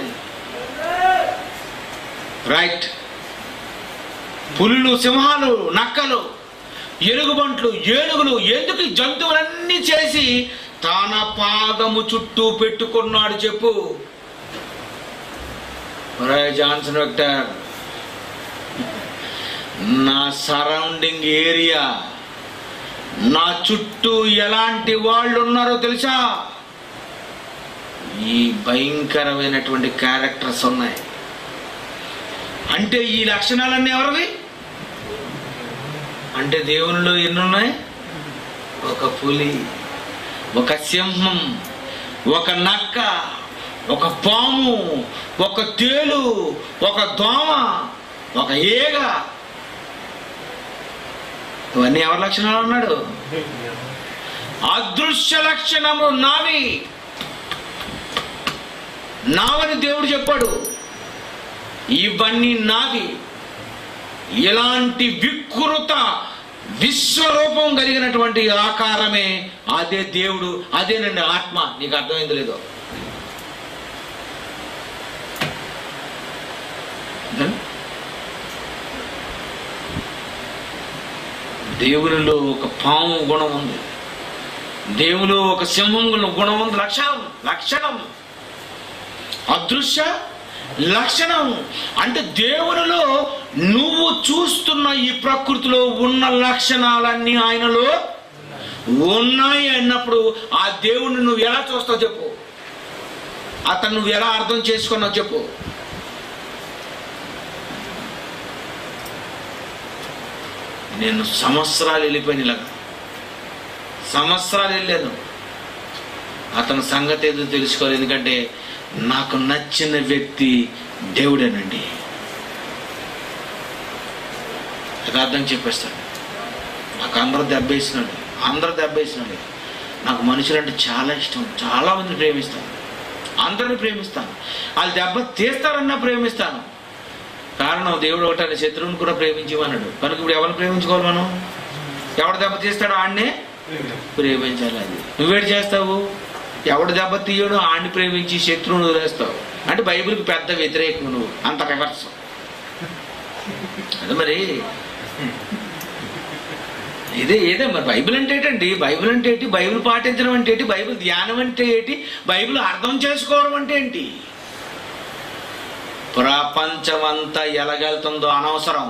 [SPEAKER 1] రైట్. పులులు, సింహాలు, నక్కలు, ఎలుగుబంట్లు, ఏనుగులు, ఎందుకు జంతువులన్నీ చేసి తన పాదము చుట్టూ పెట్టుకున్నాడు చెప్పు? జాన్సన్ విక్టర్, నా సరౌండింగ్ ఏరియా, నా చుట్టూ ఎలాంటి వాళ్ళు ఉన్నారో తెలుసా? ఈ భయంకరమైనటువంటి క్యారెక్టర్స్ ఉన్నాయి. అంటే ఈ లక్షణాలన్నీ ఎవరివి? అంటే దేవునిలో ఎన్ని ఉన్నాయి? ఒక పులి, ఒక సింహం, ఒక నక్క, ఒక పాము, ఒక తేలు, ఒక దోమ, ఒక ఏగ. ఇవన్నీ ఎవరి లక్షణాలు అన్నాడు? అదృశ్య లక్షణము నావి, నావని దేవుడు చెప్పాడు. ఇవన్నీ నావి. ఇలాంటి వికృత విశ్వరూపం కలిగినటువంటి ఆకారమే అదే దేవుడు, అదేనండి ఆత్మ. నీకు అర్థమైంది లేదో? దేవునిలో ఒక పాము గుణం ఉంది, దేవుడు ఒక సింహం గుణవంత లక్షణం అదృశ్య లక్షణం. అంటే దేవునిలో నువ్వు చూస్తున్న ఈ ప్రకృతిలో ఉన్న లక్షణాలన్నీ ఆయనలో ఉన్నాయి అన్నప్పుడు ఆ దేవుణ్ణి నువ్వు ఎలా చూస్తావు చెప్పు, అతను నువ్వు ఎలా అర్థం చేసుకున్నావు చెప్పు. నేను సంవత్సరాలు వెళ్ళిపోయిన ఇలాగా సంవత్సరాలు వెళ్ళాను, అతని సంగతి ఏదో తెలుసుకోవాలి. ఎందుకంటే నాకు నచ్చిన వ్యక్తి దేవుడేనండి. యథార్థం చెప్పేస్తాడు. నాకు అందరూ దెబ్బేసినాడు. నాకు మనుషులంటే చాలా ఇష్టం, చాలా మందిని ప్రేమిస్తాను, అందరిని ప్రేమిస్తాను. వాళ్ళు దెబ్బ తీస్తారన్నా ప్రేమిస్తాను. కారణం దేవుడు ఒకటి శత్రువుని కూడా ప్రేమించమన్నాడు. కనుక ఇప్పుడు ఎవరిని ప్రేమించుకోవాలి మనం? ఎవడు దెబ్బ తీస్తాడో ఆడినే ప్రేమించాలి. అది నువ్వేడు చేస్తావు? ఎవడు దెబ్బ తీయడో ఆడిని ప్రేమించి శత్రువుని వదిలేస్తావు. అంటే బైబిల్కి పెద్ద వ్యతిరేకం నువ్వు, అంత రివర్స్. అదే మరి ఏదే మరి బైబిల్ అంటే ఏంటండి? బైబిల్ అంటే ఏంటి? బైబిల్ పాటించడం అంటే ఏంటి? బైబిల్ ధ్యానం అంటే ఏంటి? బైబిల్ అర్థం చేసుకోవడం అంటే ఏంటి? ప్రపంచమంతా ఎలాగెళ్తుందో అనవసరం.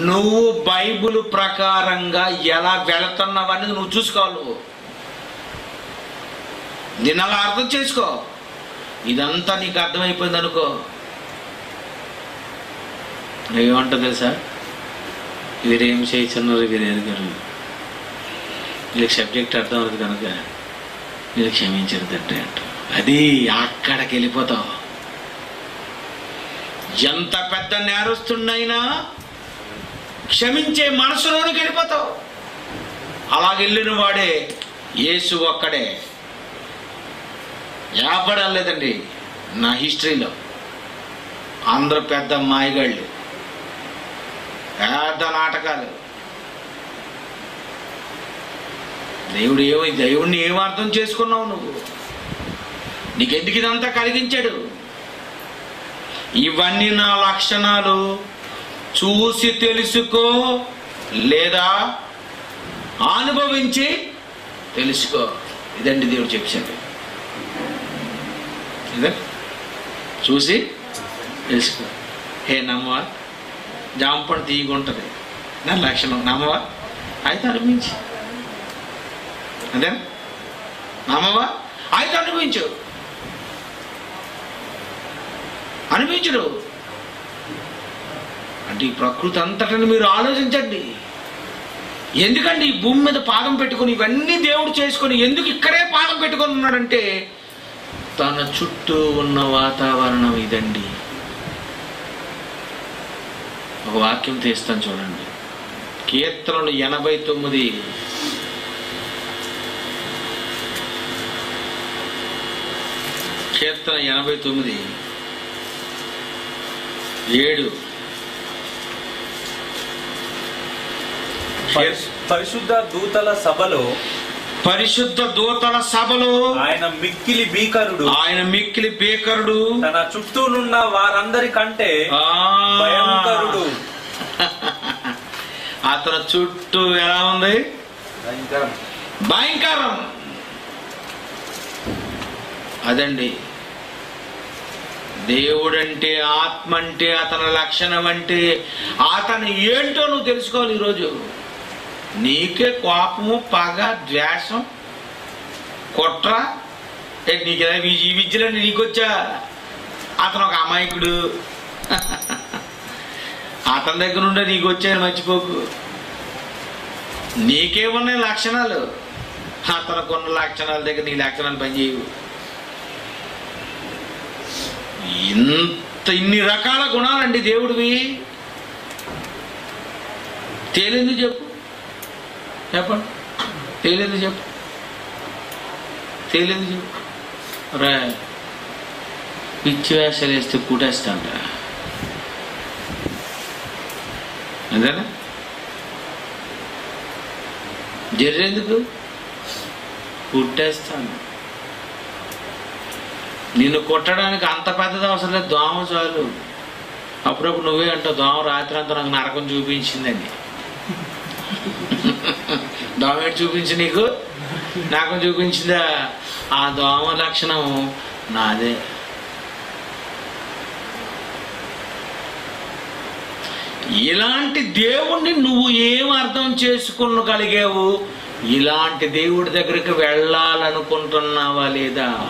[SPEAKER 1] నువ్వు బైబిల్ ప్రకారంగా ఎలా వెళుతున్నావని నువ్వు చూసుకోవాలి. నువ్వు దీన్ని అలా అర్థం చేసుకో. ఇదంతా నీకు అర్థమైపోయింది అనుకో, నువ్వేమంటా తెలుసా? వీరేం చేస్తున్నారు, వీరు ఎదుగురు, వీళ్ళకి సబ్జెక్ట్ అర్థం అవుతుంది కనుక వీళ్ళు క్షమించరుదంటే అంట. అది అక్కడికి వెళ్ళిపోతావు. ఎంత పెద్ద నేరస్తున్నైనా క్షమించే మనసులోనికి వెళ్ళిపోతావు. అలాగెళ్ళిన వాడే యేసు ఒక్కడే. లేదండి నా హిస్టరీలో అందరూ పెద్ద మాయగాళ్ళు, పెద్ద నాటకాలు. దేవుడిని ఏం అర్థం చేసుకున్నావు నువ్వు? నీకెందుకు ఇదంతా కలిగించాడు? ఇవన్నీ నా లక్షణాలు చూసి తెలుసుకో, లేదా అనుభవించి తెలుసుకో. ఇదండి దేవుడు చెప్పాడు. ఇదే చూసి తెలుసుకో. హే నమ్మవా? జాంపండు తీయగా ఉంటుంది, నా లక్షణం. నమ్మవా? అయితే అనుభవించి. అదే నమ్మవా? అయితే అనిపించడు. అంటే ఈ ప్రకృతి అంతటని మీరు ఆలోచించండి. ఎందుకండి ఈ భూమి మీద పాదం పెట్టుకొని ఇవన్నీ దేవుడు చేసుకొని ఎందుకు ఇక్కడే పాదం పెట్టుకొని ఉన్నాడంటే తన చుట్టూ ఉన్న వాతావరణం ఇదండి. ఒక వాక్యం తీస్తాను చూడండి. కీర్తనలు 89 కీర్తన 89:7
[SPEAKER 2] పరిశుద్ధ దూతల సభలో ఆయన మిక్కిలి భీకరుడు తన చుట్టూనున్న వారందరికంటే భయంకరుడు.
[SPEAKER 1] అతని చుట్టూ ఎలా ఉంది? భయంకరం. అదండి దేవుడంటే, ఆత్మ అంటే, అతని లక్షణం అంటే, అతను ఏంటో నువ్వు తెలుసుకోవాలి. ఈరోజు నీకే కోపము, పగ, ద్వేషం, కుట్ర, నీకు ఈ విద్యలన్నీ నీకొచ్చా? అతను ఒక అమాయకుడు. అతని దగ్గర ఉండే నీకు వచ్చాయని మర్చిపోకు. నీకేమున్నాయి లక్షణాలు? అతనుకున్న లక్షణాల దగ్గర నీ లక్షణాలు పనిచేయవు. ఇన్ని రకాల గుణాలండి దేవుడివి. తేలింది చెప్పు, చెప్పండి. తేలింది చెప్పు రా. పిచ్చి వేషాలు వేస్తే కూటేస్తాను రా. అంతేనా? జర్రెందుకు కుట్టేస్తాను. నిన్ను కొట్టడానికి అంత పెద్దది అవసరం లేదు, దోమ చాలు. అప్పుడప్పుడు నువ్వే అంటావు, దోమ రాత్రి అంతా నాకు నరకం చూపించిందని. దోమ ఏంటి చూపించి నీకు? నాకు చూపించిందా ఆ దోమ లక్షణం నాదే. ఇలాంటి దేవుణ్ణి నువ్వు ఏం అర్థం చేసుకోగలిగావు? ఇలాంటి దేవుడి దగ్గరికి వెళ్ళాలనుకుంటున్నావా లేదా?